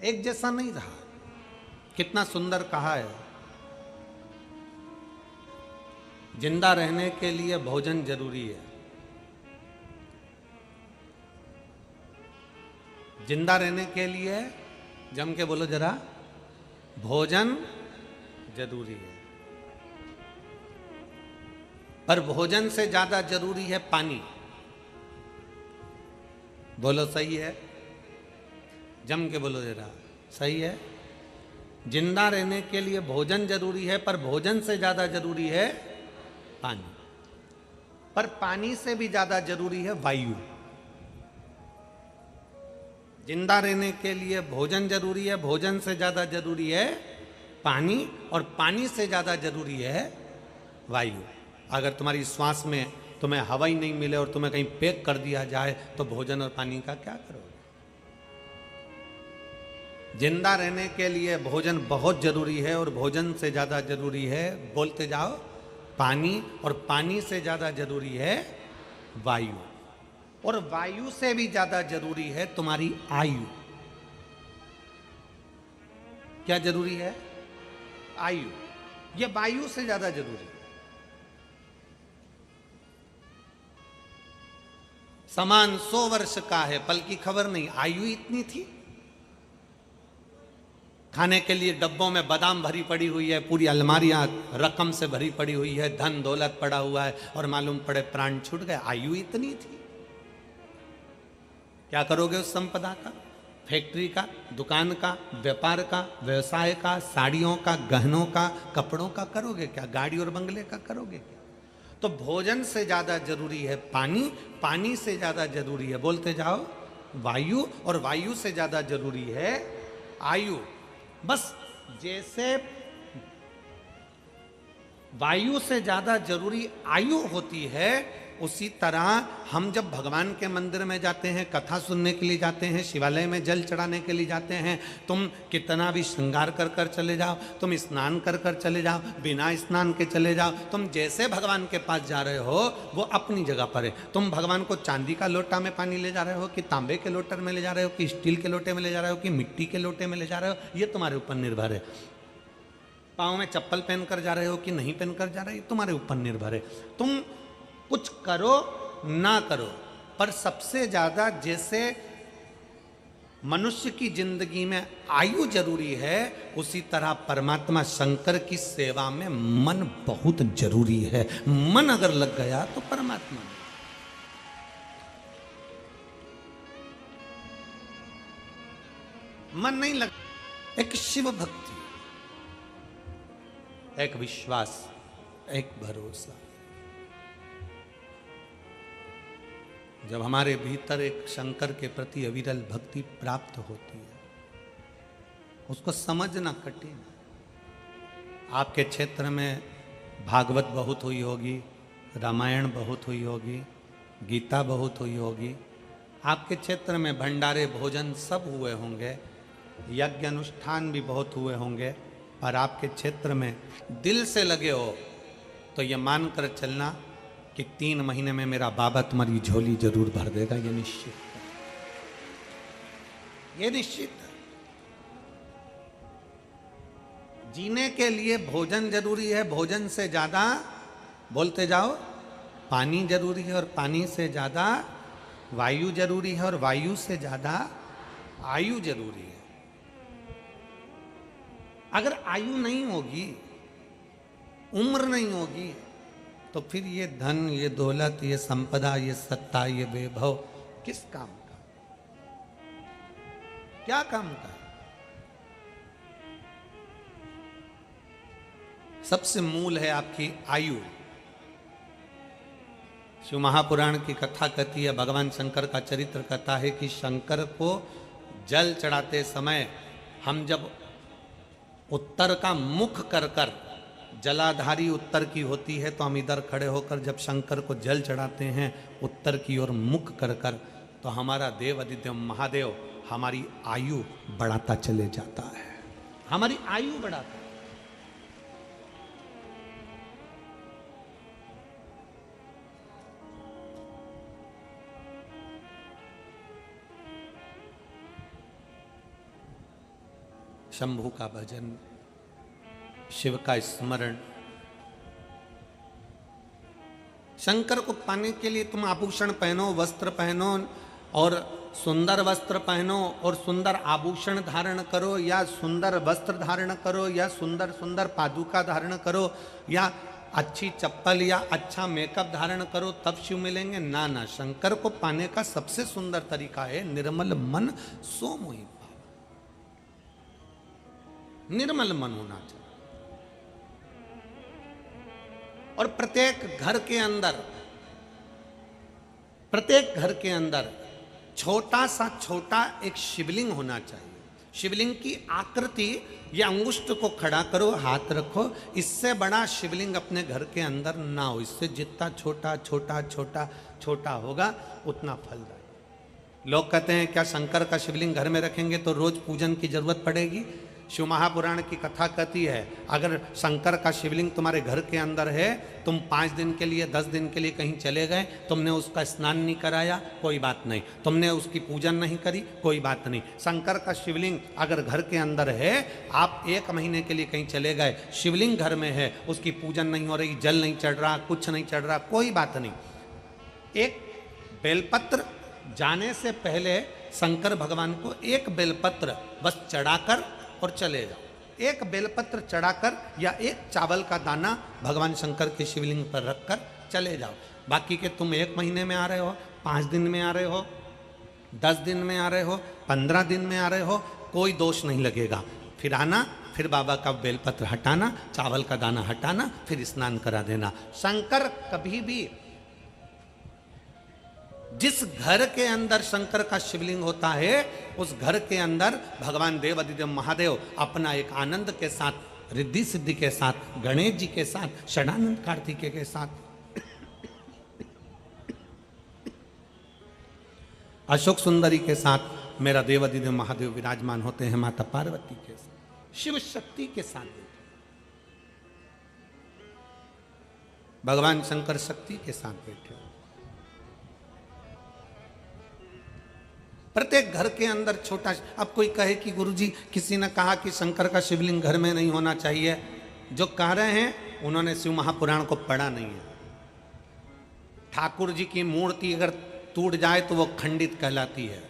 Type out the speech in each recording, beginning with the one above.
एक जैसा नहीं रहा। कितना सुंदर कहा है, जिंदा रहने के लिए भोजन जरूरी है। जिंदा रहने के लिए जम के बोलो जरा, भोजन जरूरी है। पर भोजन से ज्यादा जरूरी है पानी। बोलो सही है? जम के बोलो जरा, सही है? जिंदा रहने के लिए भोजन जरूरी है, पर भोजन से ज्यादा जरूरी है पानी। पर पानी से भी ज्यादा जरूरी है वायु। जिंदा रहने के लिए भोजन जरूरी है, भोजन से ज्यादा जरूरी है पानी, और पानी से ज्यादा जरूरी है वायु। अगर तुम्हारी श्वास में तुम्हें हवा ही नहीं मिले और तुम्हें कहीं पैक कर दिया जाए तो भोजन और पानी का क्या करोगे? जिंदा रहने के लिए भोजन बहुत जरूरी है, और भोजन से ज्यादा जरूरी है, बोलते जाओ, पानी, और पानी से ज्यादा जरूरी है वायु, और वायु से भी ज्यादा जरूरी है तुम्हारी आयु। क्या जरूरी है? आयु। यह वायु से ज्यादा जरूरी है। समान 100 वर्ष का है, पल की खबर नहीं, आयु इतनी थी। खाने के लिए डब्बों में बादाम भरी पड़ी हुई है, पूरी अलमारियां रकम से भरी पड़ी हुई है, धन दौलत पड़ा हुआ है, और मालूम पड़े प्राण छूट गए। आयु इतनी थी। क्या करोगे उस संपदा का? फैक्ट्री का, दुकान का, व्यापार का, व्यवसाय का, साड़ियों का, गहनों का, कपड़ों का करोगे क्या? गाड़ी और बंगले का करोगे क्या? तो भोजन से ज्यादा जरूरी है पानी, पानी से ज्यादा जरूरी है, बोलते जाओ, वायु, और वायु से ज्यादा जरूरी है आयु। बस जैसे वायु से ज्यादा जरूरी आयु होती है, उसी तरह हम जब भगवान के मंदिर में जाते हैं, कथा सुनने के लिए जाते हैं, शिवालय में जल चढ़ाने के लिए जाते हैं, तुम कितना भी श्रृंगार कर कर चले जाओ, तुम स्नान कर कर चले जाओ, बिना स्नान के चले जाओ, तुम जैसे भगवान के पास जा रहे हो वो अपनी जगह पर है। तुम भगवान को चांदी का लोटा में पानी ले जा रहे हो, कि तांबे के लोटे में ले जा रहे हो, कि स्टील के लोटे में ले जा रहे हो, कि मिट्टी के लोटे में ले जा रहे हो, ये तुम्हारे ऊपर निर्भर है। पाँव में चप्पल पहनकर जा रहे हो कि नहीं पहनकर जा रहे हो, तुम्हारे ऊपर निर्भर है। तुम कुछ करो ना करो, पर सबसे ज्यादा जैसे मनुष्य की जिंदगी में आयु जरूरी है, उसी तरह परमात्मा शंकर की सेवा में मन बहुत जरूरी है। मन अगर लग गया तो परमात्मा में। मन नहीं लग, एक शिव भक्ति, एक विश्वास, एक भरोसा। जब हमारे भीतर एक शंकर के प्रति अविरल भक्ति प्राप्त होती है, उसको समझना कठिन। आपके क्षेत्र में भागवत बहुत हुई होगी, रामायण बहुत हुई होगी, गीता बहुत हुई होगी, आपके क्षेत्र में भंडारे भोजन सब हुए होंगे, यज्ञ अनुष्ठान भी बहुत हुए होंगे, पर आपके क्षेत्र में दिल से लगे हो तो ये मानकर चलना कि 3 महीने में मेरा बाबा तुम्हारी झोली जरूर भर देगा। ये निश्चित, ये निश्चित। जीने के लिए भोजन जरूरी है, भोजन से ज्यादा, बोलते जाओ, पानी जरूरी है, और पानी से ज्यादा वायु जरूरी है, और वायु से ज्यादा आयु जरूरी है। अगर आयु नहीं होगी, उम्र नहीं होगी, तो फिर ये धन, ये दौलत, ये संपदा, ये सत्ता, ये वैभव किस काम का? क्या काम का? सबसे मूल है आपकी आयु। शिव महापुराण की कथा कहती है, भगवान शंकर का चरित्र कहता है कि शंकर को जल चढ़ाते समय हम जब उत्तर का मुख कर कर, जलाधारी उत्तर की होती है, तो हम इधर खड़े होकर जब शंकर को जल चढ़ाते हैं उत्तर की ओर मुख कर कर, तो हमारा देव आदिदेव महादेव हमारी आयु बढ़ाता चले जाता है, हमारी आयु बढ़ाता है। शंभू का भजन, शिव का स्मरण। शंकर को पाने के लिए तुम आभूषण पहनो, वस्त्र पहनो और सुंदर वस्त्र पहनो और सुंदर आभूषण धारण करो, या सुंदर वस्त्र धारण करो, या सुंदर सुंदर पादुका धारण करो, या अच्छी चप्पल या अच्छा मेकअप धारण करो, तब शिव मिलेंगे? ना ना, शंकर को पाने का सबसे सुंदर तरीका है निर्मल मन सो मोहि पावा। निर्मल मन होना चाहिए। और प्रत्येक घर के अंदर छोटा सा छोटा एक शिवलिंग होना चाहिए। शिवलिंग की आकृति या अंगुष्ठ को खड़ा करो, हाथ रखो, इससे बड़ा शिवलिंग अपने घर के अंदर ना हो। इससे जितना छोटा छोटा छोटा छोटा होगा उतना फलदायी। लोग कहते हैं क्या शंकर का शिवलिंग घर में रखेंगे तो रोज पूजन की जरूरत पड़ेगी? शिव महापुराण की कथा कहती है अगर शंकर का शिवलिंग तुम्हारे घर के अंदर है, तुम 5 दिन के लिए 10 दिन के लिए कहीं चले गए, तुमने उसका स्नान नहीं कराया, कोई बात नहीं, तुमने उसकी पूजन नहीं करी, कोई बात नहीं। शंकर का शिवलिंग अगर घर के अंदर है, आप 1 महीने के लिए कहीं चले गए, शिवलिंग घर में है, उसकी पूजन नहीं हो रही, जल नहीं चढ़ रहा, कुछ नहीं चढ़ रहा, कोई बात नहीं। एक बेलपत्र जाने से पहले शंकर भगवान को एक बेलपत्र बस चढ़ाकर और चले जाओ। एक बेलपत्र चढ़ाकर या एक चावल का दाना भगवान शंकर के शिवलिंग पर रखकर चले जाओ। बाकी के तुम 1 महीने में आ रहे हो, 5 दिन में आ रहे हो, 10 दिन में आ रहे हो, 15 दिन में आ रहे हो, कोई दोष नहीं लगेगा। फिर आना, फिर बाबा का बेलपत्र हटाना, चावल का दाना हटाना, फिर स्नान करा देना। शंकर कभी भी, जिस घर के अंदर शंकर का शिवलिंग होता है, उस घर के अंदर भगवान देव अधिदेव महादेव अपना एक आनंद के साथ, रिद्धि सिद्धि के साथ, गणेश जी के साथ, षडानंद कार्तिकेय के साथ, अशोक सुंदरी के साथ मेरा देव अधिदेव महादेव विराजमान होते हैं, माता पार्वती के साथ, शिव शक्ति के साथ। भगवान शंकर शक्ति के साथ बैठे। प्रत्येक घर के अंदर छोटा। अब कोई कहे कि गुरुजी किसी ने कहा कि शंकर का शिवलिंग घर में नहीं होना चाहिए, जो कह रहे हैं उन्होंने शिव महापुराण को पढ़ा नहीं है। ठाकुर जी की मूर्ति अगर टूट जाए तो वो खंडित कहलाती है,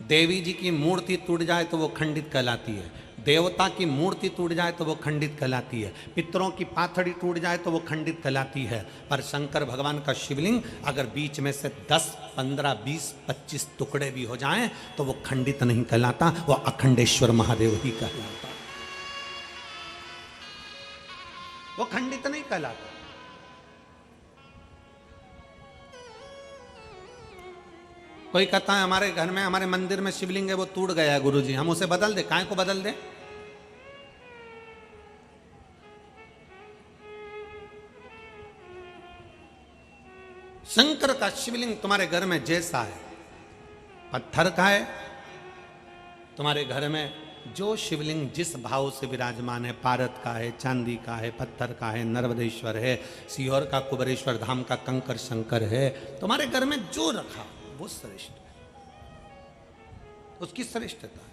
देवी जी की मूर्ति टूट जाए तो वो खंडित कहलाती है, देवता की मूर्ति टूट जाए तो वो खंडित कहलाती है, पितरों की पाथड़ी टूट जाए तो वो खंडित कहलाती है। पर शंकर भगवान का शिवलिंग अगर बीच में से 10, 15, 20, 25 टुकड़े भी हो जाएं तो वो खंडित नहीं कहलाता, वो अखंडेश्वर महादेव ही कहलाता, वो खंडित नहीं कहलाता। कोई कहता है हमारे घर में, हमारे मंदिर में शिवलिंग है वो टूट गया है गुरुजी, हम उसे बदल दे। काहे को बदल दे? शंकर का शिवलिंग तुम्हारे घर में जैसा है, पत्थर का है, तुम्हारे घर में जो शिवलिंग जिस भाव से विराजमान है, पारद का है, चांदी का है, पत्थर का है, नर्मदेश्वर है, सीहोर का कुबेरेश्वर धाम का कंकर शंकर है, तुम्हारे घर में जो रखा वो श्रेष्ठ है, उसकी श्रेष्ठता है।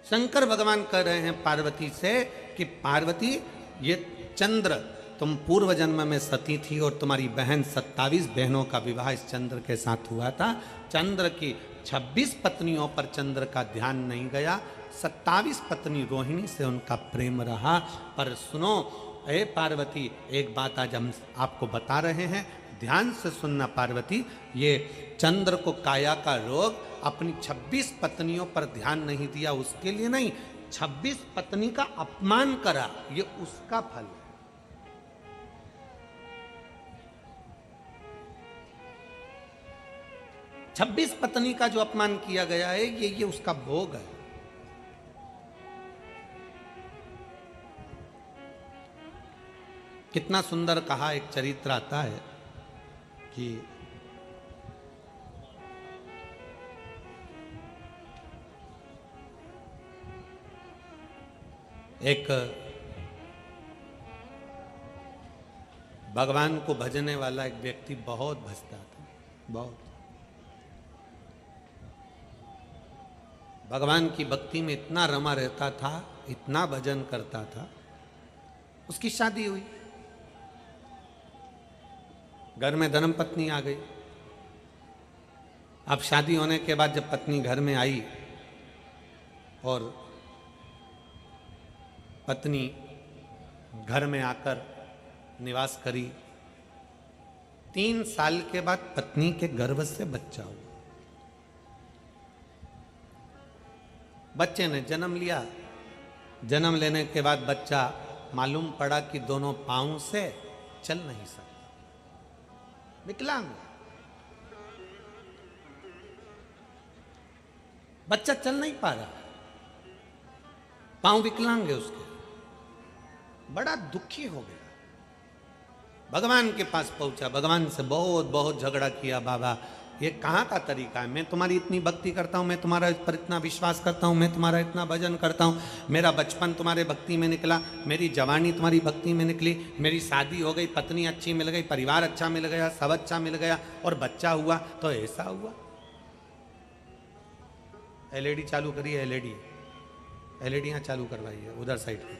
शंकर भगवान कह रहे हैं पार्वती से कि पार्वती, ये चंद्र, तुम पूर्व जन्म में सती थी और तुम्हारी बहन 27 बहनों का विवाह इस चंद्र के साथ हुआ था। चंद्र की 26 पत्नियों पर चंद्र का ध्यान नहीं गया, 27 पत्नी रोहिणी से उनका प्रेम रहा। पर सुनो ए पार्वती, एक बात आज हम आपको बता रहे हैं, ध्यान से सुनना पार्वती, ये चंद्र को काया का रोग अपनी 26 पत्नियों पर ध्यान नहीं दिया उसके लिए नहीं, 26 पत्नी का अपमान करा, ये उसका फल है। छब्बीस पत्नी का जो अपमान किया गया है ये उसका भोग है। कितना सुंदर कहा, एक चरित्र आता है कि एक भगवान को भजने वाला एक व्यक्ति बहुत भजता था, बहुत भगवान की भक्ति में इतना रमा रहता था, इतना भजन करता था। उसकी शादी हुई, घर में धर्मपत्नी आ गई। अब शादी होने के बाद जब पत्नी घर में आई और पत्नी घर में आकर निवास करी, 3 साल के बाद पत्नी के गर्भ से बच्चा हुआ। बच्चे ने जन्म लिया। जन्म लेने के बाद बच्चा मालूम पड़ा कि दोनों पांव से चल नहीं सकता, विकलांग। बच्चा चल नहीं पा रहा, पांव विकलांग है उसके। बड़ा दुखी हो गया, भगवान के पास पहुंचा, भगवान से बहुत बहुत झगड़ा किया। बाबा ये कहाँ का तरीका है? मैं तुम्हारी इतनी भक्ति करता हूँ, मैं तुम्हारा पर इतना विश्वास करता हूँ, मैं तुम्हारा इतना भजन करता हूँ, मेरा बचपन तुम्हारे भक्ति में निकला, मेरी जवानी तुम्हारी भक्ति में निकली, मेरी शादी हो गई, पत्नी अच्छी मिल गई, परिवार अच्छा मिल गया, सब अच्छा मिल गया, और बच्चा हुआ तो ऐसा हुआ। एलईडी चालू करिए, एलईडी चालू करवाइए उधर साइड पे।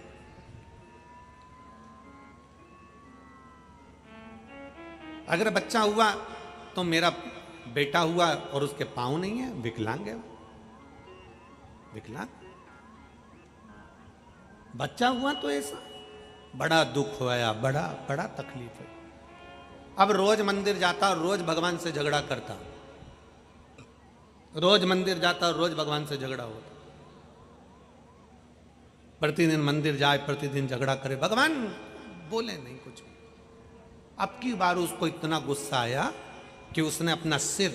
अगर बच्चा हुआ तो मेरा बेटा हुआ और उसके पांव नहीं है, विकलांग है, विकलांग। बच्चा हुआ तो ऐसा, बड़ा दुख होया, बड़ा बड़ा तकलीफ है। अब रोज मंदिर जाता और रोज भगवान से झगड़ा करता, रोज मंदिर जाता और रोज भगवान से झगड़ा होता। प्रतिदिन मंदिर जाए, प्रतिदिन झगड़ा करे, भगवान बोले नहीं कुछ। अब की बार उसको इतना गुस्सा आया कि उसने अपना सिर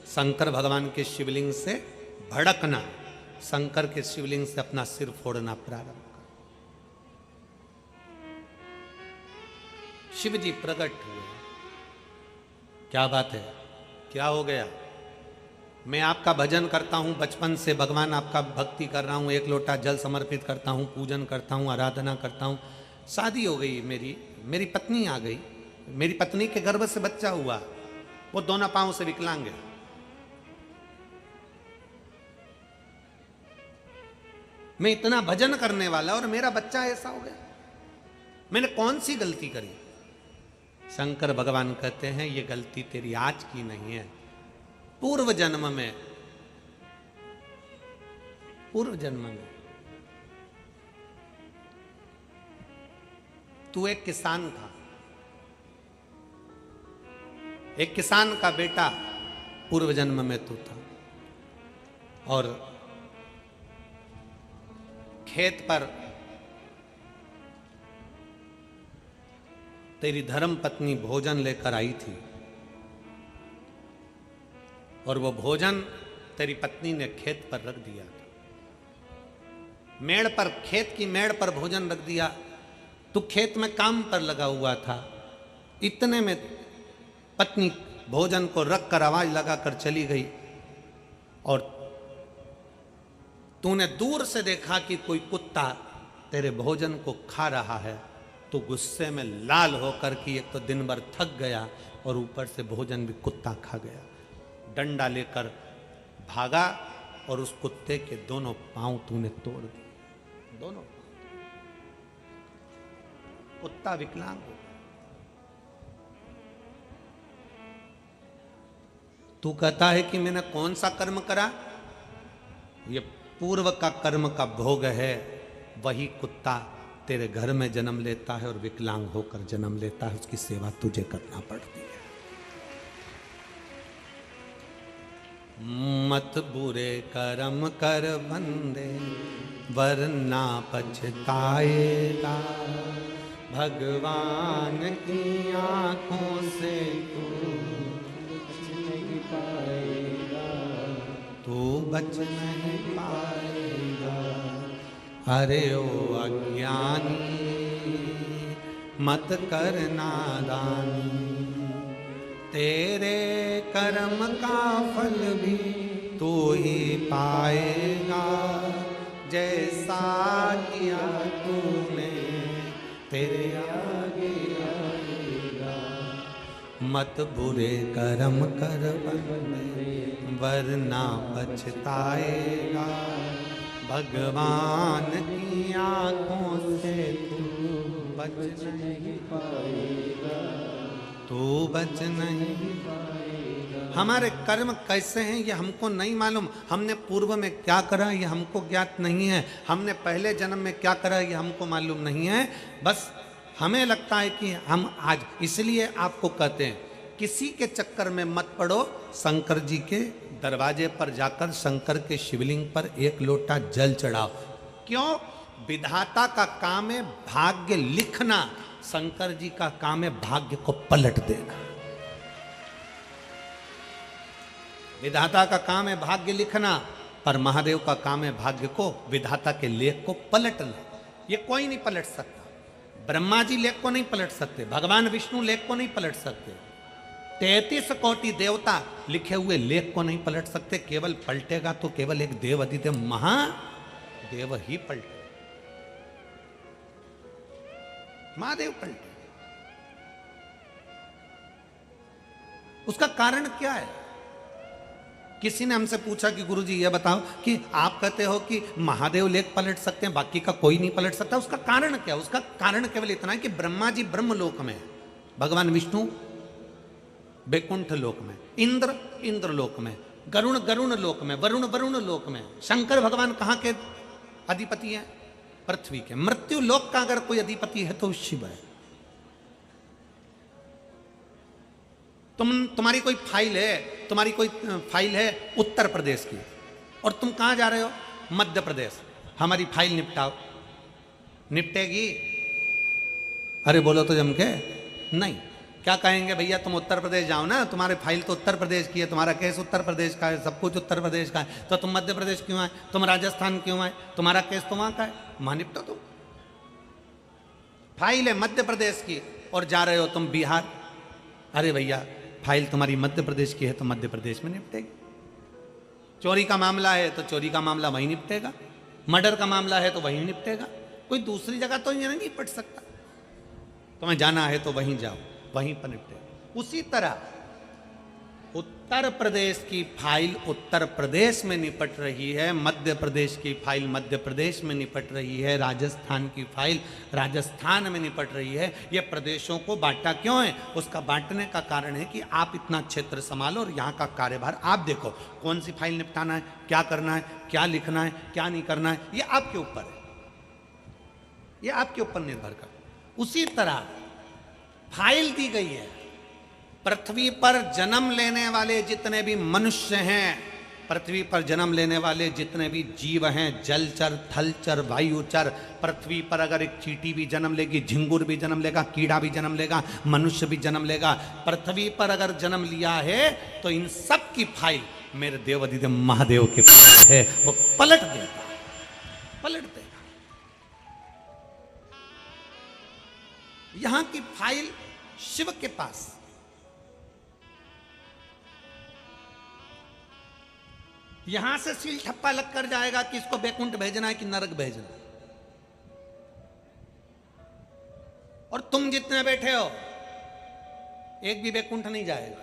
शंकर भगवान के शिवलिंग से भड़कना, शंकर के शिवलिंग से अपना सिर फोड़ना प्रारंभ कर। शिव जी प्रकट हुए। क्या बात है, क्या हो गया? मैं आपका भजन करता हूं बचपन से, भगवान आपका भक्ति कर रहा हूं, 1 लोटा जल समर्पित करता हूं, पूजन करता हूं, आराधना करता हूं। शादी हो गई, मेरी पत्नी आ गई, मेरी पत्नी के गर्भ से बच्चा हुआ, वो दोनों पांव से विकलांग है। मैं इतना भजन करने वाला और मेरा बच्चा ऐसा हो गया, मैंने कौन सी गलती करी? शंकर भगवान कहते हैं ये गलती तेरी आज की नहीं है, पूर्व जन्म में तू एक किसान था, एक किसान का बेटा पूर्व जन्म में तू था, और खेत पर तेरी धर्म पत्नी भोजन लेकर आई थी, और वो भोजन तेरी पत्नी ने खेत पर रख दिया था। मेड़ पर, खेत की मेड़ पर भोजन रख दिया। तू खेत में काम पर लगा हुआ था, इतने में पत्नी भोजन को रख कर आवाज लगाकर चली गई, और तूने दूर से देखा कि कोई कुत्ता तेरे भोजन को खा रहा है। तो गुस्से में लाल होकर कि एक तो दिन भर थक गया और ऊपर से भोजन भी कुत्ता खा गया। डंडा लेकर भागा और उस कुत्ते के दोनों पांव तूने तोड़ दिए, दोनों पांव। कुत्ता विकलांग हो। तू कहता है कि मैंने कौन सा कर्म करा? ये पूर्व का कर्म का भोग है। वही कुत्ता तेरे घर में जन्म लेता है और विकलांग होकर जन्म लेता है, उसकी सेवा तुझे करना पड़ती है। मत बुरे कर्म कर बंदे वरना पछताएगा, भगवान की आंखों से तू बच नहीं पाएगा, तू बच नहीं पाएगा। अरे ओ अज्ञानी मत कर नादानी, तेरे कर्म का फल भी तू ही पाएगा, जैसा किया तूने तेरे आगे आएगा। मत बुरे कर्म कर बंदे वरना पछताएगा, भगवान की आंखों से तू बच नहीं पाएगा, तू बच नहीं। हमारे कर्म कैसे हैं ये हमको नहीं मालूम, हमने पूर्व में क्या करा ये हमको ज्ञात नहीं है, हमने पहले जन्म में क्या करा ये हमको मालूम नहीं है। बस हमें लगता है कि हम आज, इसलिए आपको कहते हैं किसी के चक्कर में मत पड़ो, शंकर जी के दरवाजे पर जाकर शंकर के शिवलिंग पर एक लोटा जल चढ़ाओ। क्यों? विधाता का काम है भाग्य लिखना, शंकर जी का काम है भाग्य को पलट देना। विधाता का काम है भाग्य लिखना, पर महादेव का काम है भाग्य को, विधाता के लेख को पलटना। ये कोई नहीं पलट सकता। ब्रह्मा जी लेख को नहीं पलट सकते, भगवान विष्णु लेख को नहीं पलट सकते, 33 कोटि देवता लिखे हुए लेख को नहीं पलट सकते। केवल पलटेगा तो केवल एक देव अधिदेव महादेव ही पलटे, महादेव पलटे। उसका कारण क्या है? किसी ने हमसे पूछा कि गुरुजी ये बताओ कि आप कहते हो कि महादेव लेख पलट सकते हैं, बाकी का कोई नहीं पलट सकता, उसका कारण क्या? उसका कारण केवल इतना है कि ब्रह्मा जी ब्रह्म लोक में, भगवान विष्णु बैकुंठ लोक में, इंद्र इंद्र लोक में, गरुण गरुण लोक में, वरुण वरुण लोक में, शंकर भगवान कहाँ के अधिपति हैं? पृथ्वी के। मृत्यु लोक का अगर कोई अधिपति है तो शिव है। तुम्हारी कोई फाइल है उत्तर प्रदेश की, और तुम कहां जा रहे हो? मध्य प्रदेश। हमारी फाइल निपटाओ, निपटेगी? अरे बोलो तो जम के नहीं। क्या कहेंगे? भैया तुम उत्तर प्रदेश जाओ ना, तुम्हारी फाइल तो उत्तर प्रदेश की है, तुम्हारा केस उत्तर प्रदेश का है, सब कुछ उत्तर प्रदेश का है, तो तुम मध्य प्रदेश क्यों आए? तुम राजस्थान क्यों आए? तुम्हारा केस तो वहां का है, वहां निपटो तुम। फाइल है मध्य प्रदेश की और जा रहे हो तुम बिहार। अरे भैया फाइल तुम्हारी मध्य प्रदेश की है तो मध्य प्रदेश में निपटेगी। चोरी का मामला है तो चोरी का मामला वहीं निपटेगा, मर्डर का मामला है तो वहीं निपटेगा, कोई दूसरी जगह तो ये नहीं निपट सकता। तुम्हें जाना है तो वहीं जाओ, वहीं पर निपटेगा। उसी तरह उत्तर प्रदेश की फाइल उत्तर प्रदेश में निपट रही है, मध्य प्रदेश की फाइल मध्य प्रदेश में निपट रही है, राजस्थान की फाइल राजस्थान में निपट रही है। ये प्रदेशों को बांटा क्यों है? उसका बांटने का कारण है कि आप इतना क्षेत्र संभालो और यहाँ का कार्यभार आप देखो, कौन सी फाइल निपटाना है, क्या करना है, क्या लिखना है, क्या नहीं करना है, ये आपके ऊपर है, ये आपके ऊपर निर्भर कर। उसी तरह फाइल दी गई है, पृथ्वी पर जन्म लेने वाले जितने भी मनुष्य हैं, पृथ्वी पर जन्म लेने वाले जितने भी जीव हैं, जलचर थलचर वायुचर, पृथ्वी पर अगर एक चींटी भी जन्म लेगी, झिंगुर भी जन्म लेगा, कीड़ा भी जन्म लेगा, मनुष्य भी जन्म लेगा, पृथ्वी पर अगर जन्म लिया है तो इन सब की फाइल मेरे देव अधिदेव महादेव के पास है, वो पलट देगा, पलट देगा। यहां की फाइल शिव के पास। यहां से सील ठप्पा लग कर जाएगा कि इसको बैकुंठ भेजना है कि नरक भेजना है। और तुम जितने बैठे हो एक भी बैकुंठ नहीं जाएगा।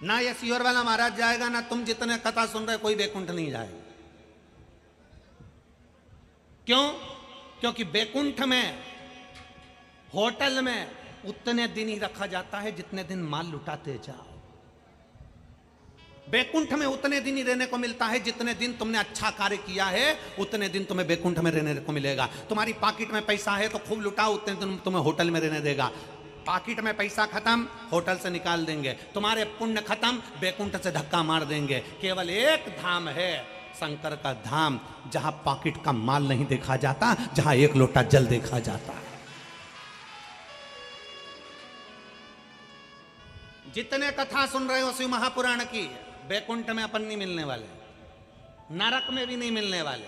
ना ये सीवर वाला महाराज जाएगा, ना तुम जितने कथा सुन रहे कोई बैकुंठ नहीं जाएगा। क्यों? क्योंकि बैकुंठ में होटल में उतने दिन ही रखा जाता है जितने दिन माल लुटाते जाओ। बैकुंठ में उतने दिन ही रहने को मिलता है जितने दिन तुमने अच्छा कार्य किया है, उतने दिन तुम्हें बैकुंठ में रहने को मिलेगा। तुम्हारी पॉकेट में पैसा है तो खूब लुटाओ, उतने दिन तुम्हें होटल में रहने देगा। पॉकेट में पैसा खत्म, होटल से निकाल देंगे। तुम्हारे पुण्य खत्म, बैकुंठ से धक्का मार देंगे। केवल एक धाम है, शंकर का धाम, जहां पॉकेट का माल नहीं देखा जाता, जहां एक लोटा जल देखा जाता है। जितने कथा सुन रहे हो शिव महापुराण की, बैकुंठ में अपन नहीं मिलने वाले, नरक में भी नहीं मिलने वाले।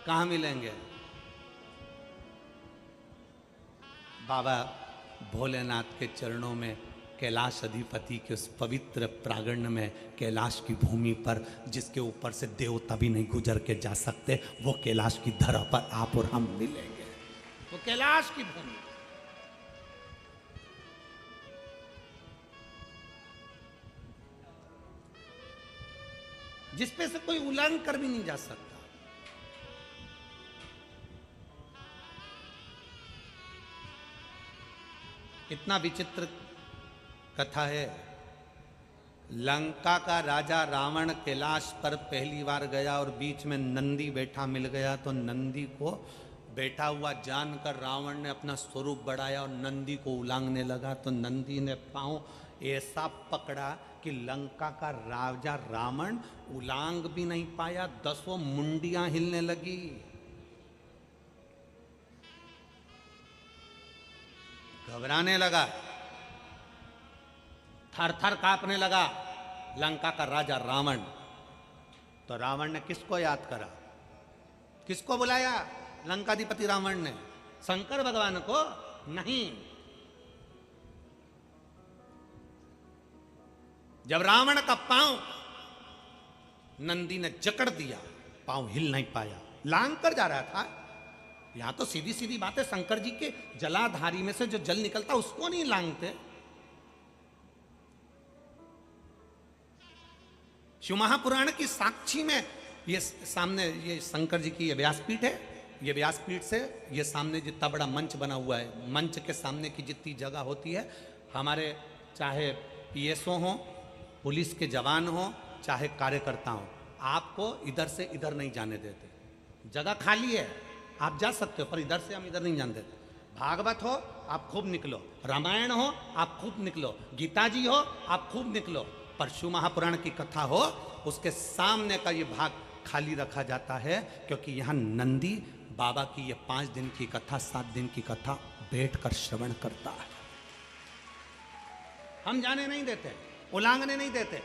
कहां मिलेंगे? बाबा भोलेनाथ के चरणों में, कैलाश अधिपति के उस पवित्र प्रांगण में, कैलाश की भूमि पर, जिसके ऊपर से देवता भी नहीं गुजर के जा सकते, वो कैलाश की धरा पर आप और हम मिलेंगे। वो कैलाश की भूमि। जिसपे से कोई उल्लंघन कर भी नहीं जा सकता। कितना विचित्र कथा है। लंका का राजा रावण कैलाश पर पहली बार गया और बीच में नंदी बैठा मिल गया, तो नंदी को बैठा हुआ जानकर रावण ने अपना स्वरूप बढ़ाया और नंदी को उलांघने लगा। तो नंदी ने पांव ऐसा पकड़ा कि लंका का राजा रावण उलांघ भी नहीं पाया, 10 मुंडियां हिलने लगी। घबराने लगा, थर थर कांपने लगा लंका का राजा रावण। तो रावण ने किसको याद करा, किसको बुलाया? लंकाधिपति रावण ने शंकर भगवान को नहीं। जब रावण का पांव नंदी ने जकड़ दिया, पांव हिल नहीं पाया, लांग कर जा रहा था। यहां तो सीधी सीधी बात है, शंकर जी के जलाधारी में से जो जल निकलता उसको नहीं लांगते। शिव महापुराण की साक्षी में ये सामने ये शंकर जी की ये व्यासपीठ है। ये व्यासपीठ से ये सामने जितना बड़ा मंच बना हुआ है, मंच के सामने की जितनी जगह होती है, हमारे चाहे पीएसओ हो, पुलिस के जवान हो, चाहे कार्यकर्ता हो, आपको इधर से इधर नहीं जाने देते। जगह खाली है, आप जा सकते हो, पर इधर से हम इधर नहीं जाने देते। भागवत हो आप खूब निकलो, रामायण हो आप खूब निकलो, गीता जी हो आप खूब निकलो, पर शिव महापुराण की कथा हो उसके सामने का ये भाग खाली रखा जाता है, क्योंकि यहाँ नंदी बाबा की ये 5 दिन की कथा, 7 दिन की कथा बैठकर श्रवण करता है। हम जाने नहीं देते, उल्लंघने नहीं देते,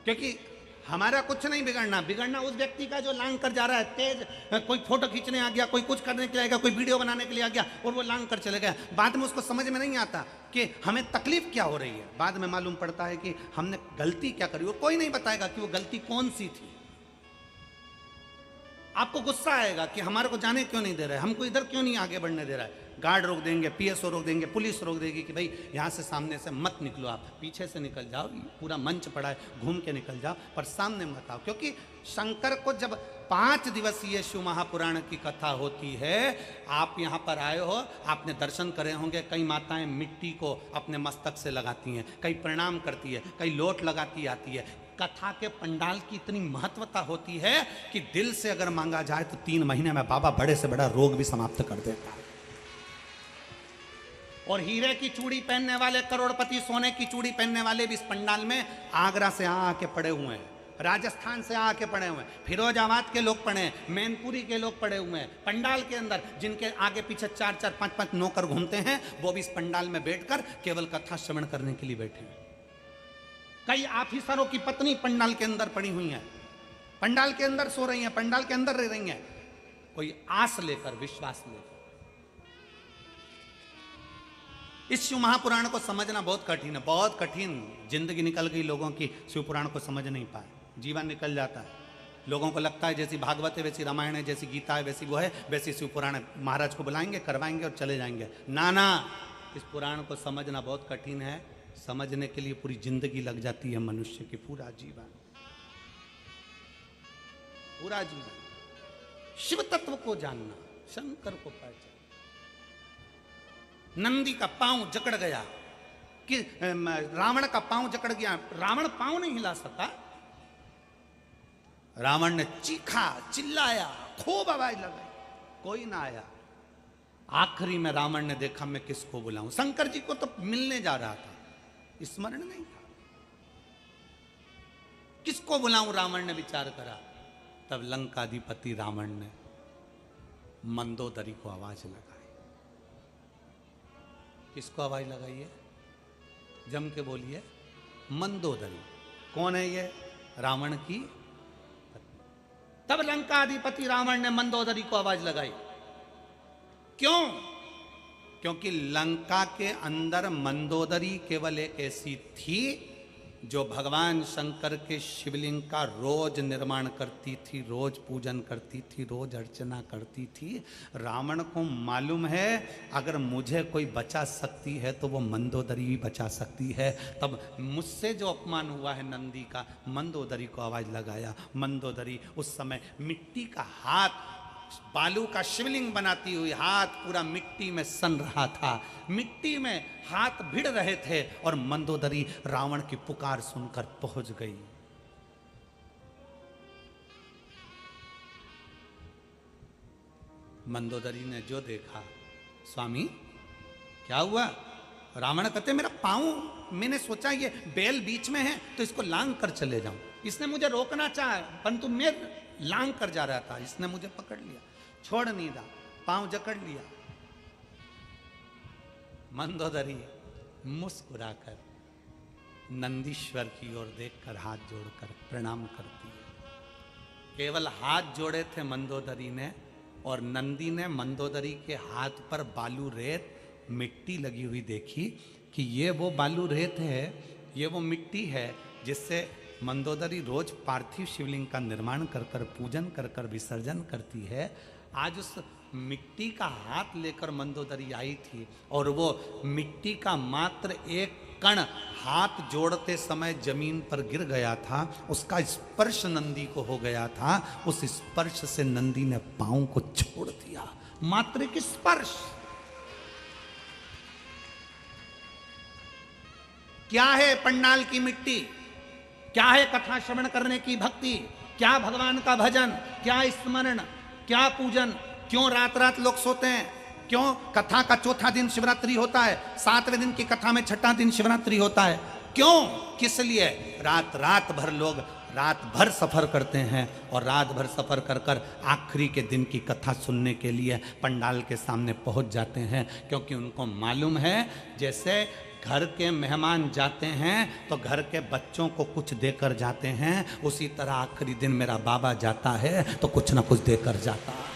क्योंकि हमारा कुछ नहीं बिगड़ना, बिगड़ना उस व्यक्ति का जो लांग कर जा रहा है। तेज कोई फोटो खींचने आ गया, कोई कुछ करने के लिए आ गया, कोई वीडियो बनाने के लिए आ गया और वो लांग कर चले गया। बाद में उसको समझ में नहीं आता कि हमें तकलीफ क्या हो रही है। बाद में मालूम पड़ता है कि हमने गलती क्या करी, और कोई नहीं बताएगा कि वो गलती कौन सी थी। आपको गुस्सा आएगा कि हमारे को जाने क्यों नहीं दे रहा है, हमको इधर क्यों नहीं आगे बढ़ने दे रहा है। गार्ड रोक देंगे, पीएसओ रोक देंगे, पुलिस रोक देगी कि भाई यहाँ से सामने से मत निकलो, आप पीछे से निकल जाओ, पूरा मंच पड़ा है, घूम के निकल जाओ, पर सामने मत आओ। क्योंकि शंकर को जब 5 दिवसीय शिव महापुराण की कथा होती है, आप यहाँ पर आए हो, आपने दर्शन करे होंगे, कई माताएं मिट्टी को अपने मस्तक से लगाती हैं, कई प्रणाम करती है, कई लोट लगाती आती है। कथा के पंडाल की इतनी महत्वता होती है कि दिल से अगर मांगा जाए तो 3 महीने में बाबा बड़े से बड़ा रोग भी समाप्त कर देता है। और हीरे की चूड़ी पहनने वाले, करोड़पति सोने की चूड़ी पहनने वाले भी इस पंडाल में आगरा से आके पड़े हुए हैं, राजस्थान से आके पड़े हुए हैं, फिरोजाबाद के लोग पड़े हैं, मैनपुरी के लोग पड़े हुए हैं। पंडाल के अंदर जिनके आगे पीछे 4-4, 5-5 नौकर घूमते हैं, वो भी इस पंडाल में बैठकर केवल कथा श्रवण करने के लिए बैठे हैं। कई ऑफिसरों की पत्नी पंडाल के अंदर पड़ी हुई हैं, पंडाल के अंदर सो रही हैं, पंडाल के अंदर रह रही हैं, कोई आस लेकर, विश्वास लेकर। इस शिव महापुराण को समझना बहुत कठिन है, बहुत कठिन। जिंदगी निकल गई लोगों की, शिव पुराण को समझ नहीं पाए, जीवन निकल जाता है। लोगों को लगता है जैसी भागवत है वैसी रामायण है, जैसी गीता है वैसी वो है, वैसी शिव पुराण है। महाराज को बुलाएंगे, करवाएंगे और चले जाएंगे। ना ना, इस पुराण को समझना बहुत कठिन है। समझने के लिए पूरी जिंदगी लग जाती है मनुष्य की, पूरा जीवन, पूरा जीवन। शिव तत्व को जानना, शंकर को पहचानना। नंदी का पांव जकड़ गया कि रावण का पांव जकड़ गया, रावण पांव नहीं हिला सका। रावण ने चीखा, चिल्लाया, खूब आवाज लगाई, कोई ना आया। आखिरी में रावण ने देखा मैं किसको बुलाऊं। शंकर जी को तो मिलने जा रहा था, स्मरण नहीं था, किसको बुलाऊं रावण ने विचार करा। तब लंकाधिपति रावण ने मंदोदरी को आवाज लगाई। किसको आवाज लगाई है? जम के बोलिए, मंदोदरी। कौन है ये? रावण की पत्नी। तब लंकाधिपति रावण ने मंदोदरी को आवाज लगाई। क्यों? क्योंकि लंका के अंदर मंदोदरी केवल एक ऐसी थी जो भगवान शंकर के शिवलिंग का रोज निर्माण करती थी, रोज पूजन करती थी, रोज अर्चना करती थी। रावण को मालूम है अगर मुझे कोई बचा सकती है तो वो मंदोदरी भी बचा सकती है। तब मुझसे जो अपमान हुआ है नंदी का, मंदोदरी को आवाज लगाया। मंदोदरी उस समय मिट्टी का हाथ, बालू का शिवलिंग बनाती हुई हाथ पूरा मिट्टी में सन रहा था, मिट्टी में हाथ भिड़ रहे थे और मंदोदरी रावण की पुकार सुनकर पहुंच गई। मंदोदरी ने जो देखा, स्वामी क्या हुआ? रावण कहते मेरा पांव, मैंने सोचा ये बैल बीच में है तो इसको लांग कर चले जाऊं, इसने मुझे रोकना चाहा परंतु मैं लांग कर जा रहा था, इसने मुझे पकड़ लिया, छोड़ नहीं रहा, पांव जकड़ लिया। मंदोदरी मुस्कुराकर नंदीश्वर की ओर देखकर हाथ जोड़कर प्रणाम करती है। केवल हाथ जोड़े थे मंदोदरी ने और नंदी ने मंदोदरी के हाथ पर बालू रेत मिट्टी लगी हुई देखी कि ये वो बालू रेत है, ये वो मिट्टी है जिससे मंदोदरी रोज पार्थिव शिवलिंग का निर्माण कर कर पूजन कर कर विसर्जन करती है। आज उस मिट्टी का हाथ लेकर मंदोदरी आई थी और वो मिट्टी का मात्र एक कण हाथ जोड़ते समय जमीन पर गिर गया था, उसका स्पर्श नंदी को हो गया था। उस स्पर्श से नंदी ने पांव को छोड़ दिया, मात्र एक स्पर्श। क्या है पंडाल की मिट्टी, क्या है कथा श्रवण करने की भक्ति, क्या भगवान का भजन, क्या स्मरण, क्या पूजन। क्यों रात रात लोग सोते हैं? क्यों कथा का चौथा दिन शिवरात्रि होता है, 7वें दिन की कथा में छठा दिन शिवरात्रि होता है? क्यों, किस लिए? रात रात भर लोग रात भर सफर करते हैं और रात भर सफर कर कर आखिरी के दिन की कथा सुनने के लिए पंडाल के सामने पहुंच जाते हैं, क्योंकि उनको मालूम है जैसे घर के मेहमान जाते हैं तो घर के बच्चों को कुछ देकर जाते हैं, उसी तरह आखिरी दिन मेरा बाबा जाता है तो कुछ ना कुछ देकर जाता है।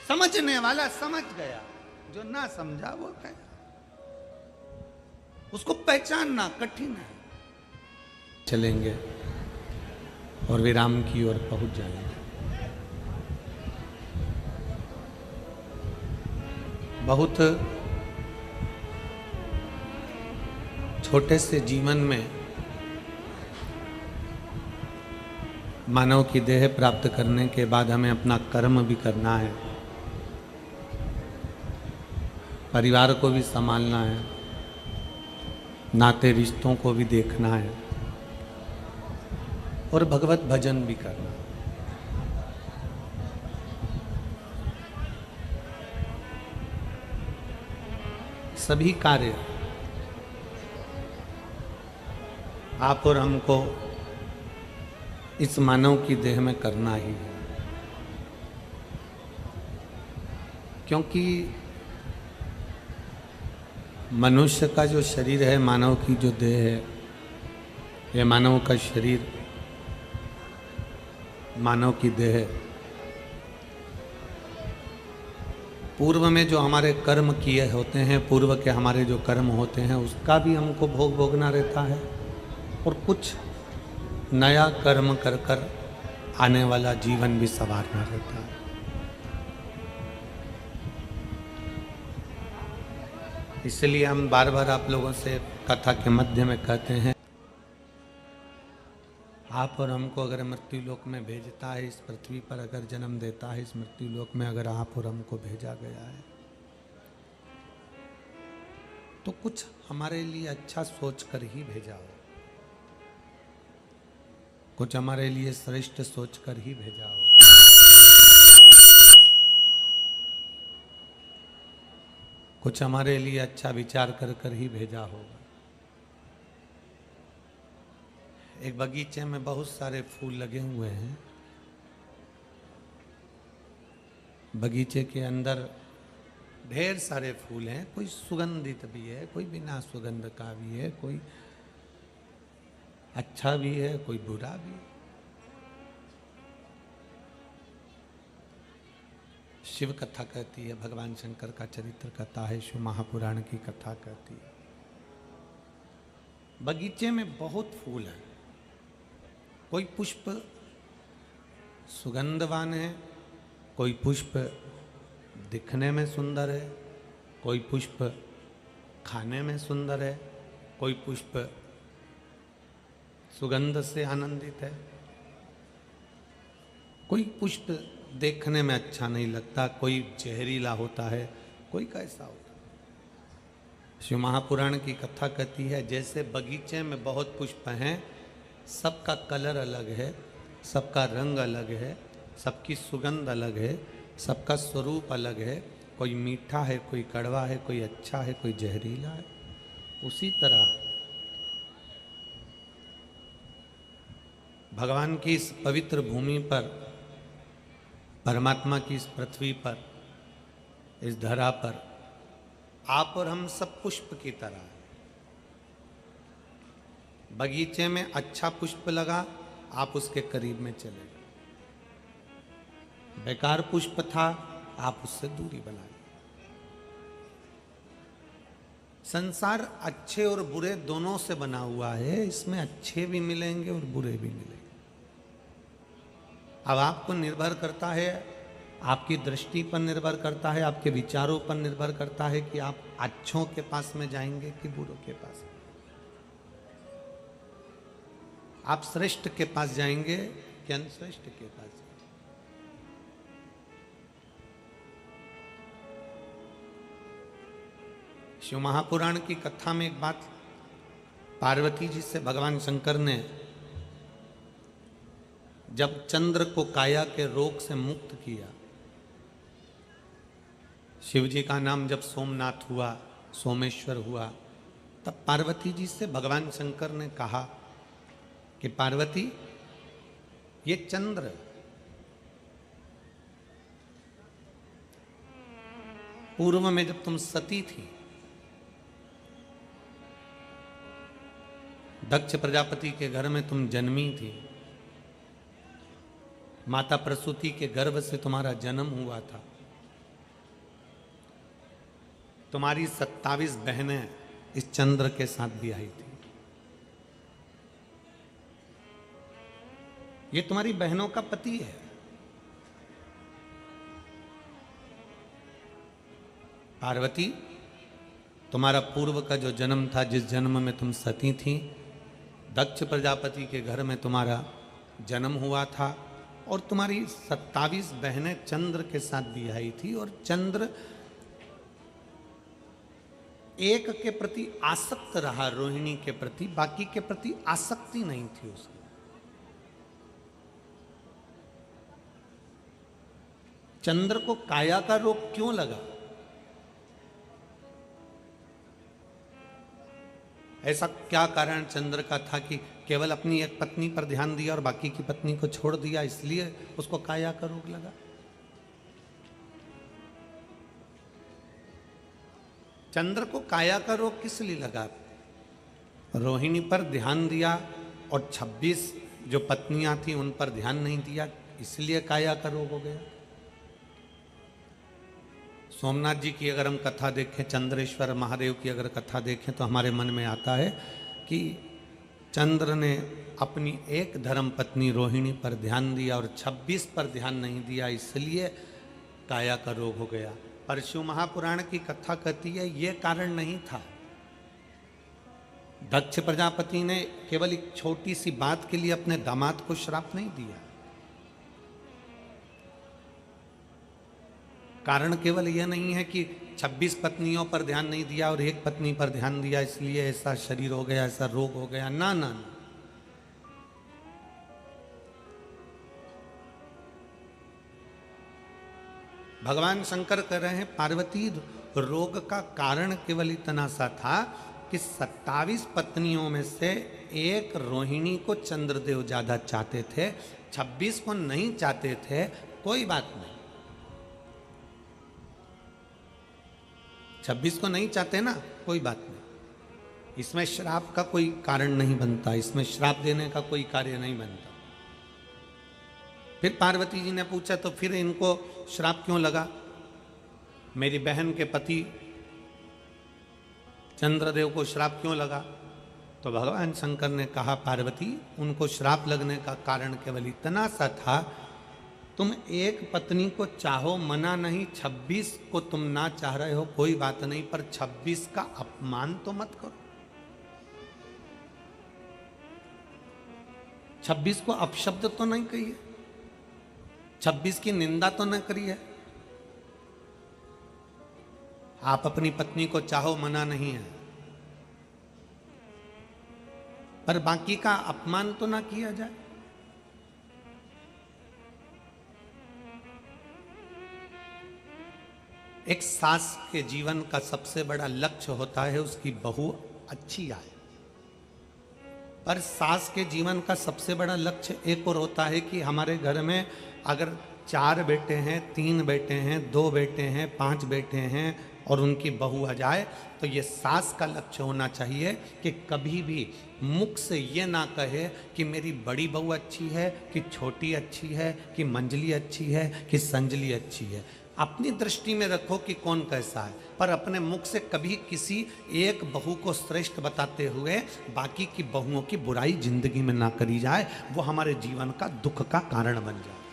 समझने वाला समझ गया, जो ना समझा वो गया। उसको पहचानना कठिन है। चलेंगे और विराम की ओर पहुंच जाएंगे। बहुत छोटे से जीवन में मानव की देह प्राप्त करने के बाद हमें अपना कर्म भी करना है, परिवार को भी संभालना है, नाते रिश्तों को भी देखना है और भगवत भजन भी करना है। सभी कार्य आप और हमको इस मानव की देह में करना ही है, क्योंकि मनुष्य का जो शरीर है, मानव की जो देह है, यह मानव का शरीर, मानव की देह पूर्व में जो हमारे कर्म किए होते हैं, पूर्व के हमारे जो कर्म होते हैं उसका भी हमको भोग भोगना रहता है और कुछ नया कर्म कर कर आने वाला जीवन भी संवारना रहता है। इसलिए हम बार बार आप लोगों से कथा के मध्य में कहते हैं, आप और हमको अगर मृत्यु लोक में भेजता है, इस पृथ्वी पर अगर जन्म देता है, इस मृत्यु लोक में अगर आप और हमको भेजा गया है तो कुछ हमारे लिए अच्छा सोच कर ही भेजा हो, कुछ हमारे लिए श्रेष्ठ सोच कर ही भेजा हो। कुछ हमारे लिए अच्छा विचार कर कर ही भेजा होगा। एक बगीचे में बहुत सारे फूल लगे हुए हैं, बगीचे के अंदर ढेर सारे फूल हैं, कोई सुगंधित भी है, कोई बिना सुगंध का भी है, कोई अच्छा भी है, कोई बुरा भी है। शिव कथा कहती है, भगवान शंकर का चरित्र कथा है, शिव महापुराण की कथा कहती है। बगीचे में बहुत फूल हैं। कोई पुष्प सुगंधवान है, कोई पुष्प दिखने में सुंदर है, कोई पुष्प खाने में सुंदर है, कोई पुष्प सुगंध से आनंदित है, कोई पुष्प देखने में अच्छा नहीं लगता, कोई जहरीला होता है, कोई कैसा होता है। शिव महापुराण की कथा कहती है जैसे बगीचे में बहुत पुष्प हैं, सबका कलर अलग है, सबका रंग अलग है, सबकी सुगंध अलग है, सबका स्वरूप अलग है, कोई मीठा है, कोई कड़वा है, कोई अच्छा है, कोई जहरीला है। उसी तरह भगवान की इस पवित्र भूमि पर, परमात्मा की इस पृथ्वी पर, इस धरा पर आप और हम सब पुष्प की तरह हैं। बगीचे में अच्छा पुष्प लगा, आप उसके करीब में चले गए। बेकार पुष्प था, आप उससे दूरी बना ली। संसार अच्छे और बुरे दोनों से बना हुआ है, इसमें अच्छे भी मिलेंगे और बुरे भी मिलेंगे। अब आपको निर्भर करता है, आपकी दृष्टि पर निर्भर करता है, आपके विचारों पर निर्भर करता है कि आप अच्छों के पास में जाएंगे कि बुरों के पास। आप श्रेष्ठ के पास जाएंगे कि अनश्रेष्ठ के पास जाएंगे। शिव महापुराण की कथा में एक बात, पार्वती जी से भगवान शंकर ने जब चंद्र को काया के रोग से मुक्त किया, शिव जी का नाम जब सोमनाथ हुआ, सोमेश्वर हुआ, तब पार्वती जी से भगवान शंकर ने कहा कि पार्वती, ये चंद्र पूर्व में जब तुम सती थी, दक्ष प्रजापति के घर में तुम जन्मी थी, माता प्रसूति के गर्भ से तुम्हारा जन्म हुआ था, तुम्हारी 27 बहनें इस चंद्र के साथ भी आई थी। ये तुम्हारी बहनों का पति है। पार्वती, तुम्हारा पूर्व का जो जन्म था, जिस जन्म में तुम सती थी, दक्ष प्रजापति के घर में तुम्हारा जन्म हुआ था और तुम्हारी 27 बहनें चंद्र के साथ भी आई थी। और चंद्र एक के प्रति आसक्त रहा, रोहिणी के प्रति, बाकी के प्रति आसक्ति नहीं थी उसकी। चंद्र को काया का रोग क्यों लगा? ऐसा क्या कारण चंद्र का था कि केवल अपनी एक पत्नी पर ध्यान दिया और बाकी की पत्नी को छोड़ दिया, इसलिए उसको काया का रोग लगा? चंद्र को काया का रोग किस लिए लगा? रोहिणी पर ध्यान दिया और 26 जो पत्नियां थी उन पर ध्यान नहीं दिया, इसलिए काया का रोग हो गया। सोमनाथ जी की अगर हम कथा देखें, चंद्रेश्वर महादेव की अगर कथा देखें, तो हमारे मन में आता है कि चंद्र ने अपनी एक धर्म पत्नी रोहिणी पर ध्यान दिया और 26 पर ध्यान नहीं दिया, इसलिए काया का रोग हो गया। पर शिव महापुराण की कथा कहती है ये कारण नहीं था। दक्ष प्रजापति ने केवल एक छोटी सी बात के लिए अपने दामाद को श्राप नहीं दिया। कारण केवल यह नहीं है कि 26 पत्नियों पर ध्यान नहीं दिया और एक पत्नी पर ध्यान दिया इसलिए ऐसा शरीर हो गया, ऐसा रोग हो गया। ना ना ना, भगवान शंकर कह रहे हैं पार्वती, रोग का कारण केवल इतना सा था कि 27 पत्नियों में से एक रोहिणी को चंद्रदेव ज्यादा चाहते थे, 26 को नहीं चाहते थे। कोई बात नहीं, 26 को नहीं चाहते ना, कोई बात नहीं। इसमें श्राप का कोई कारण नहीं बनता, इसमें श्राप देने का कोई कार्य नहीं बनता। फिर पार्वती जी ने पूछा तो फिर इनको श्राप क्यों लगा? मेरी बहन के पति चंद्रदेव को श्राप क्यों लगा? तो भगवान शंकर ने कहा पार्वती, उनको श्राप लगने का कारण केवल इतना सा था, तुम एक पत्नी को चाहो मना नहीं, 26 को तुम ना चाह रहे हो कोई बात नहीं, पर 26 का अपमान तो मत करो। 26 को अपशब्द तो नहीं कहिए, 26 की निंदा तो न करिए। आप अपनी पत्नी को चाहो मना नहीं है, पर बाकी का अपमान तो ना किया जाए। एक सास के जीवन का सबसे बड़ा लक्ष्य होता है उसकी बहू अच्छी आए, पर सास के जीवन का सबसे बड़ा लक्ष्य एक और होता है कि हमारे घर में अगर 4 बेटे हैं, 3 बेटे हैं, 2 बेटे हैं, 5 बेटे हैं और उनकी बहू आ जाए, तो ये सास का लक्ष्य होना चाहिए कि कभी भी मुख से ये ना कहे कि मेरी बड़ी बहू अच्छी है, कि छोटी अच्छी है, कि मंजली अच्छी है, कि संजली अच्छी है। अपनी दृष्टि में रखो कि कौन कैसा है, पर अपने मुख से कभी किसी एक बहू को श्रेष्ठ बताते हुए बाकी की बहुओं की बुराई जिंदगी में ना करी जाए, वो हमारे जीवन का दुख का कारण बन जाता है,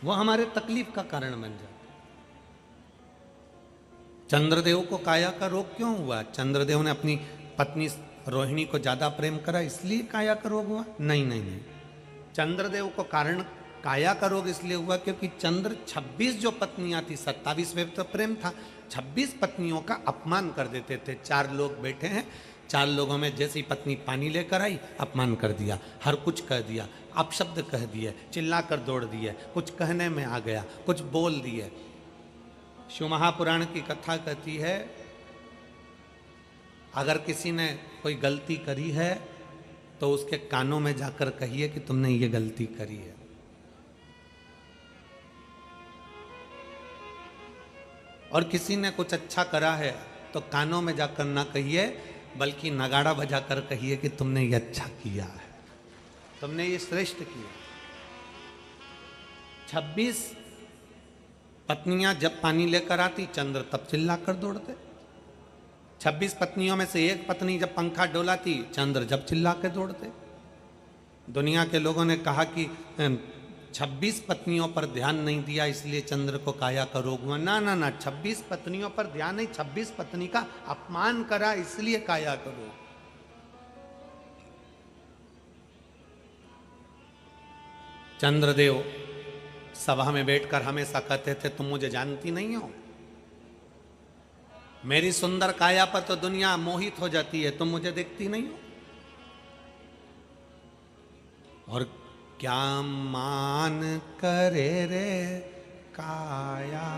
वो हमारे तकलीफ का कारण बन जाता है। चंद्रदेव को काया का रोग क्यों हुआ? चंद्रदेव ने अपनी पत्नी रोहिणी को ज्यादा प्रेम करा इसलिए काया का रोग हुआ? नहीं नहीं नहीं, चंद्रदेव को कारण काया का रोग इसलिए हुआ क्योंकि चंद्र 26 जो पत्नियां थी, 27 में तो प्रेम था, 26 पत्नियों का अपमान कर देते थे। 4 लोग बैठे हैं, 4 लोगों में जैसी पत्नी पानी लेकर आई अपमान कर दिया, हर कुछ कह दिया, अपशब्द कह दिए, चिल्ला कर दौड़ दिए, कुछ कहने में आ गया, कुछ बोल दिए। शिव महापुराण की कथा कहती है, अगर किसी ने कोई गलती करी है तो उसके कानों में जाकर कहिए कि तुमने ये गलती करी है। और किसी ने कुछ अच्छा करा है तो कानों में जाकर ना कहिए, बल्कि नगाड़ा बजाकर कहिए कि तुमने ये अच्छा किया है, तुमने ये श्रेष्ठ किया। 26 पत्नियां जब पानी लेकर आती, चंद्र तब चिल्लाकर दौड़ते। 26 पत्नियों में से एक पत्नी जब पंखा डोलाती, चंद्र जब चिल्ला के दौड़ते। दुनिया के लोगों ने कहा कि 26 पत्नियों पर ध्यान नहीं दिया इसलिए चंद्र को काया का रोग हुआ। ना ना ना, 26 पत्नियों पर ध्यान नहीं, 26 पत्नी का अपमान करा इसलिए काया का रोग। चंद्रदेव सभा में बैठकर हमेशा कहते थे, तुम मुझे जानती नहीं हो, मेरी सुंदर काया पर तो दुनिया मोहित हो जाती है, तुम मुझे देखती नहीं हो। और क्या मान करे रे काया,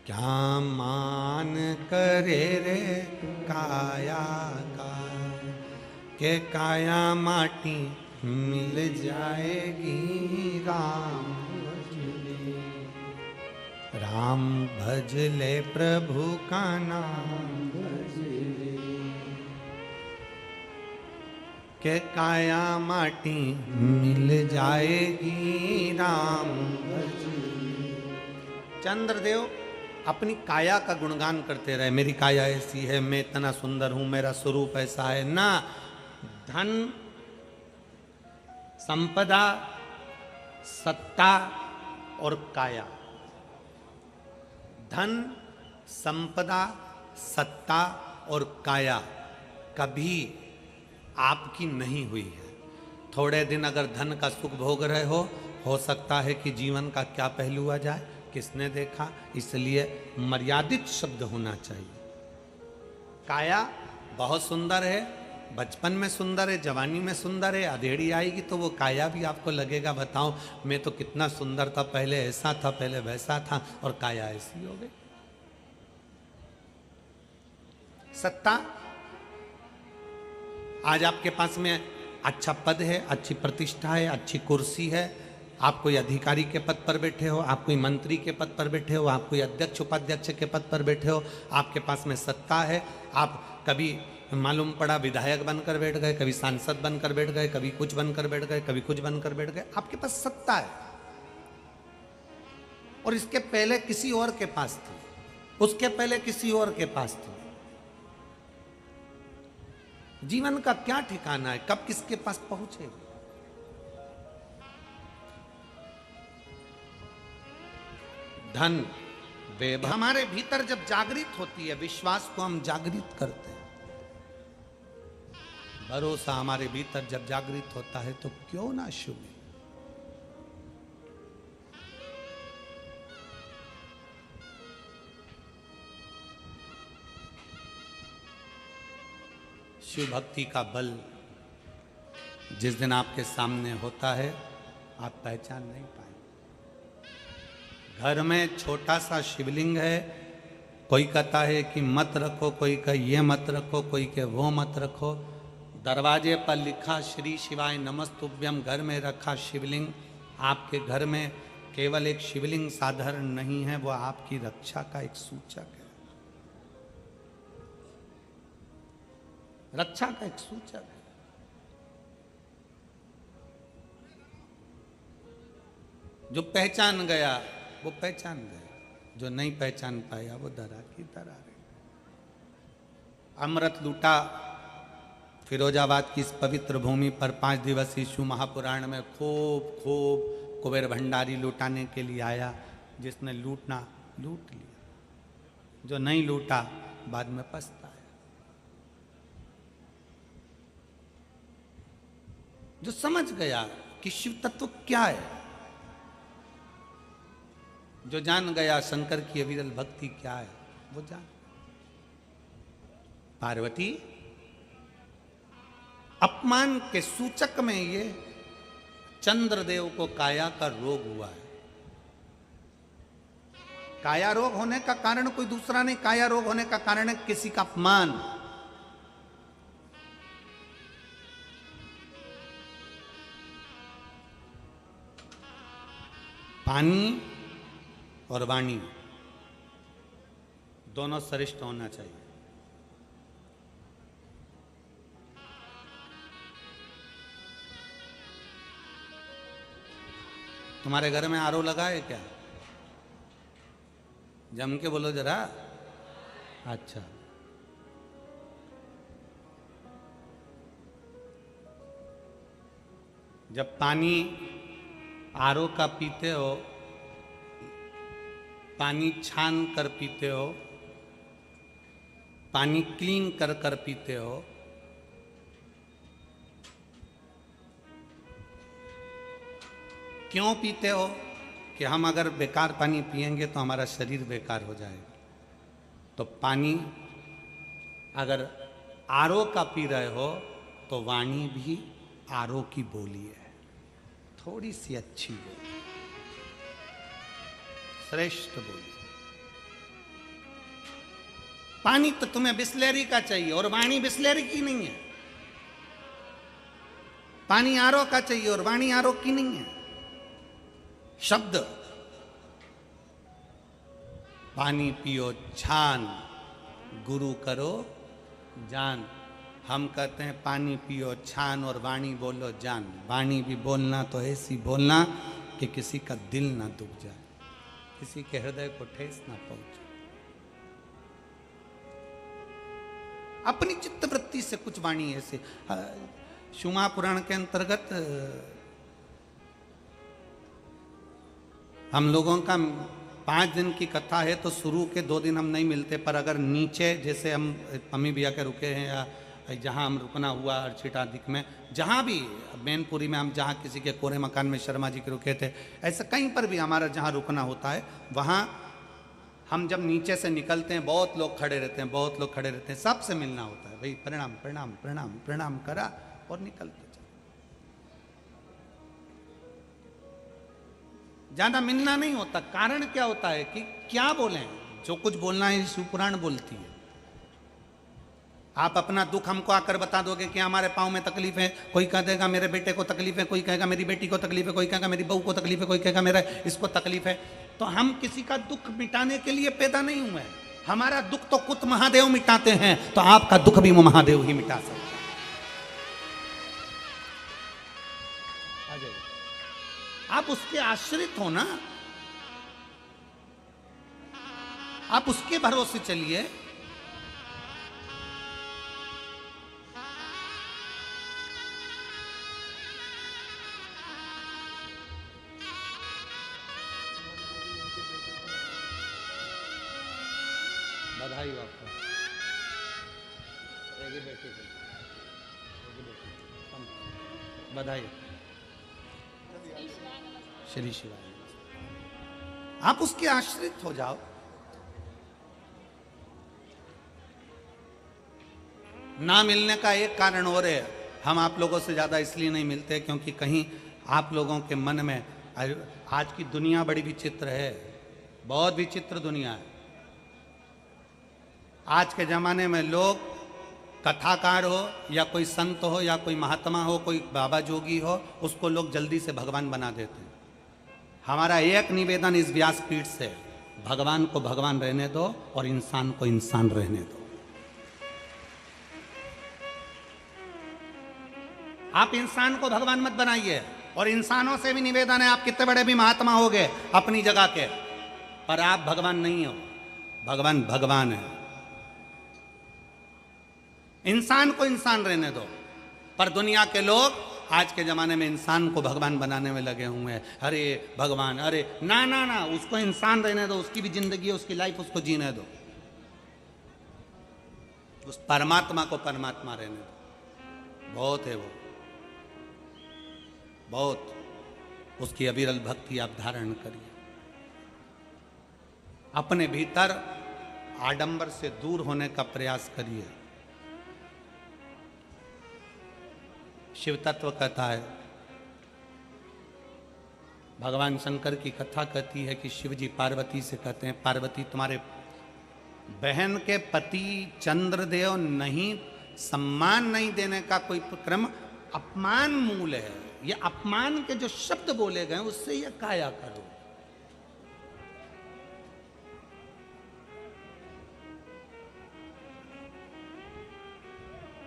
क्या मान करे रे काया का, के काया माटी मिल जाएगी राम भजले, राम भजले प्रभु का नाम भजले, के काया माटी मिल जाएगी राम भजले। चंद्रदेव अपनी काया का गुणगान करते रहे, मेरी काया ऐसी है, मैं इतना सुंदर हूं, मेरा स्वरूप ऐसा है। ना, धन संपदा सत्ता और काया, धन संपदा सत्ता और काया कभी आपकी नहीं हुई है। थोड़े दिन अगर धन का सुख भोग रहे हो सकता है कि जीवन का क्या पहलू आ जाए, किसने देखा, इसलिए मर्यादित शब्द होना चाहिए। काया बहुत सुंदर है, बचपन में सुंदर है, जवानी में सुंदर है, अधेड़ी आएगी तो वो काया भी आपको लगेगा, बताओ मैं तो कितना सुंदर था, पहले ऐसा था, पहले वैसा था, और काया ऐसी हो गई। सत्ता, आज आपके पास में अच्छा पद है, अच्छी प्रतिष्ठा है, अच्छी कुर्सी है, आप कोई अधिकारी के पद पर बैठे हो, आप कोई मंत्री के पद पर बैठे हो, आप कोई अध्यक्ष उपाध्यक्ष के पद पर बैठे हो, आपके पास में सत्ता है। आप कभी मालूम पड़ा विधायक बनकर बैठ गए, कभी सांसद बनकर बैठ गए, कभी कुछ बनकर बैठ गए, कभी कुछ बनकर बैठ गए, आपके पास सत्ता है। और इसके पहले किसी और के पास थी, उसके पहले किसी और के पास थी। जीवन का क्या ठिकाना है, कब किसके पास पहुंचे। धन वैभव हमारे भीतर जब जागृत होती है, विश्वास को हम जागृत करते हैं, भरोसा हमारे भीतर जब जागृत होता है तो क्यों ना शुभ। शिव भक्ति का बल जिस दिन आपके सामने होता है, आप पहचान नहीं पाएंगे। घर में छोटा सा शिवलिंग है, कोई कहता है कि मत रखो, कोई कहे ये मत रखो, कोई कहे वो मत रखो। दरवाजे पर लिखा श्री शिवाय नमस्तुभ्यम, घर में रखा शिवलिंग। आपके घर में केवल एक शिवलिंग साधारण नहीं है, वो आपकी रक्षा का एक सूचक है, रक्षा का एक सूचक है। जो पहचान गया वो पहचान गया, जो नहीं पहचान पाया वो दरा की दरा रहे। अमृत लूटा फिरोजाबाद की इस पवित्र भूमि पर 5 दिवसीय शिव महापुराण में खूब खूब कुबेर भंडारी लूटाने के लिए आया। जिसने लूटना लूट लिया, जो नहीं लूटा बाद में पछताया। जो समझ गया कि शिव तत्व क्या है, जो जान गया शंकर की अविरल भक्ति क्या है, वो जान। पार्वती अपमान के सूचक में ये चंद्रदेव को काया का रोग हुआ है। काया रोग होने का कारण कोई दूसरा नहीं, काया रोग होने का कारण है किसी का अपमान। पानी और वाणी दोनों श्रेष्ठ होना चाहिए। तुम्हारे घर में आरओ लगा है क्या? जम के बोलो जरा। अच्छा, जब पानी आरओ का पीते हो, पानी छान कर पीते हो, पानी क्लीन कर कर पीते हो, क्यों पीते हो? कि हम अगर बेकार पानी पिएंगे तो हमारा शरीर बेकार हो जाएगा। तो पानी अगर आरओ का पी रहे हो तो वाणी भी आरओ की बोली है, थोड़ी सी अच्छी बोली, श्रेष्ठ बोली। पानी तो तुम्हें बिस्लेरी का चाहिए और वाणी बिस्लेरी की नहीं है। पानी आरओ का चाहिए और वाणी आरओ की नहीं है। शब्द पानी पियो छान, गुरु करो जान। हम कहते हैं पानी पियो छान और वाणी बोलो जान। वाणी भी बोलना तो ऐसी बोलना कि किसी का दिल ना दुख जाए, किसी के हृदय को ठेस ना पहुंचे। अपनी चित्तवृत्ति से कुछ वाणी ऐसे। शिव महापुराण के अंतर्गत हम लोगों का 5 दिन की कथा है, तो शुरू के 2 दिन हम नहीं मिलते, पर अगर नीचे जैसे हम अम्मी भैया के रुके हैं या जहाँ हम रुकना हुआ अर्चिटादिक में, जहाँ भी मैनपुरी में हम जहाँ किसी के कोरे मकान में शर्मा जी के रुके थे, ऐसे कहीं पर भी हमारा जहाँ रुकना होता है, वहाँ हम जब नीचे से निकलते हैं बहुत लोग खड़े रहते हैं, बहुत लोग खड़े रहते हैं, सबसे मिलना होता है। भाई प्रणाम प्रणाम प्रणाम प्रणाम करा और निकलते चले। ज्यादा मिलना नहीं होता। कारण क्या होता है कि क्या बोलें, जो कुछ बोलना है शिवपुराण बोलती है। आप अपना दुख हमको आकर बता दोगे कि हमारे पाँव में तकलीफ है, कोई कह देगा मेरे बेटे को तकलीफ है, कोई कहेगा मेरी बेटी को तकलीफ है, कोई कहेगा मेरी बहू को तकलीफ है, कोई कहेगा मेरा इसको तकलीफ है। तो हम किसी का दुख मिटाने के लिए पैदा नहीं हुए। हमारा दुख तो कुछ महादेव मिटाते हैं, तो आपका दुख भी वो महादेव ही मिटा सकते हैं। आप उसके आश्रित हो ना। आप उसके भरोसे चलिए। बधाई हो आपको। बधाई। श्री शिवाय। आप उसके आश्रित हो जाओ। ना मिलने का एक कारण और है, हम आप लोगों से ज्यादा इसलिए नहीं मिलते क्योंकि कहीं आप लोगों के मन में, आज की दुनिया बड़ी विचित्र है, बहुत विचित्र दुनिया है। आज के जमाने में लोग कथाकार हो या कोई संत हो या कोई महात्मा हो, कोई बाबा जोगी हो, उसको लोग जल्दी से भगवान बना देते हैं। हमारा एक निवेदन इस व्यासपीठ से, भगवान को भगवान रहने दो और इंसान को इंसान रहने दो। आप इंसान को भगवान मत बनाइए। और इंसानों से भी निवेदन है, आप कितने बड़े भी महात्मा हो गए अपनी जगह के, पर आप भगवान नहीं हो। भगवान भगवान है। इंसान को इंसान रहने दो। पर दुनिया के लोग आज के जमाने में इंसान को भगवान बनाने में लगे हुए हैं। अरे भगवान, अरे ना ना ना, उसको इंसान रहने दो, उसकी भी जिंदगी है, उसकी लाइफ उसको जीने दो। उस परमात्मा को परमात्मा रहने दो। बहुत है वो, बहुत। उसकी अविरल भक्ति आप धारण करिए। अपने भीतर आडंबर से दूर होने का प्रयास करिए। शिव तत्व कहता है, भगवान शंकर की कथा कहती है कि शिव जी पार्वती से कहते हैं, पार्वती तुम्हारे बहन के पति चंद्रदेव नहीं, सम्मान नहीं देने का कोई क्रम अपमान मूल है। ये अपमान के जो शब्द बोले गए उससे ये काया करो।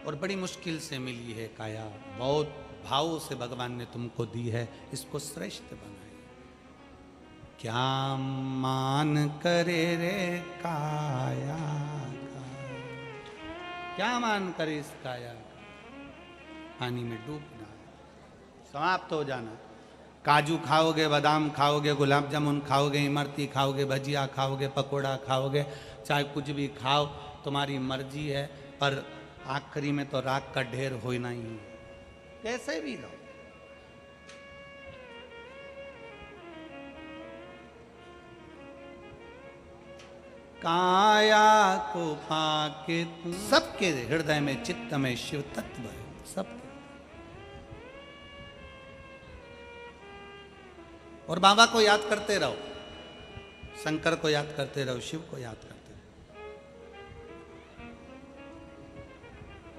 और बड़ी मुश्किल से मिली है काया, बहुत भाव से भगवान ने तुमको दी है, इसको श्रेष्ठ बनाए। क्या मान करे रे काया का, क्या मान करे इस काया का, पानी में डूबना, समाप्त हो जाना। काजू खाओगे, बादाम खाओगे, गुलाब जामुन खाओगे, इमरती खाओगे, भजिया खाओगे, पकोड़ा खाओगे, चाहे कुछ भी खाओ, तुम्हारी मर्जी है, पर आखिरी में तो राख का ढेर होना ही है। कैसे भी लो। काया को पाके तुम, सबके हृदय में चित्त में शिव तत्व है, सबके। और बाबा को याद करते रहो, शंकर को याद करते रहो, शिव को याद करते रहो।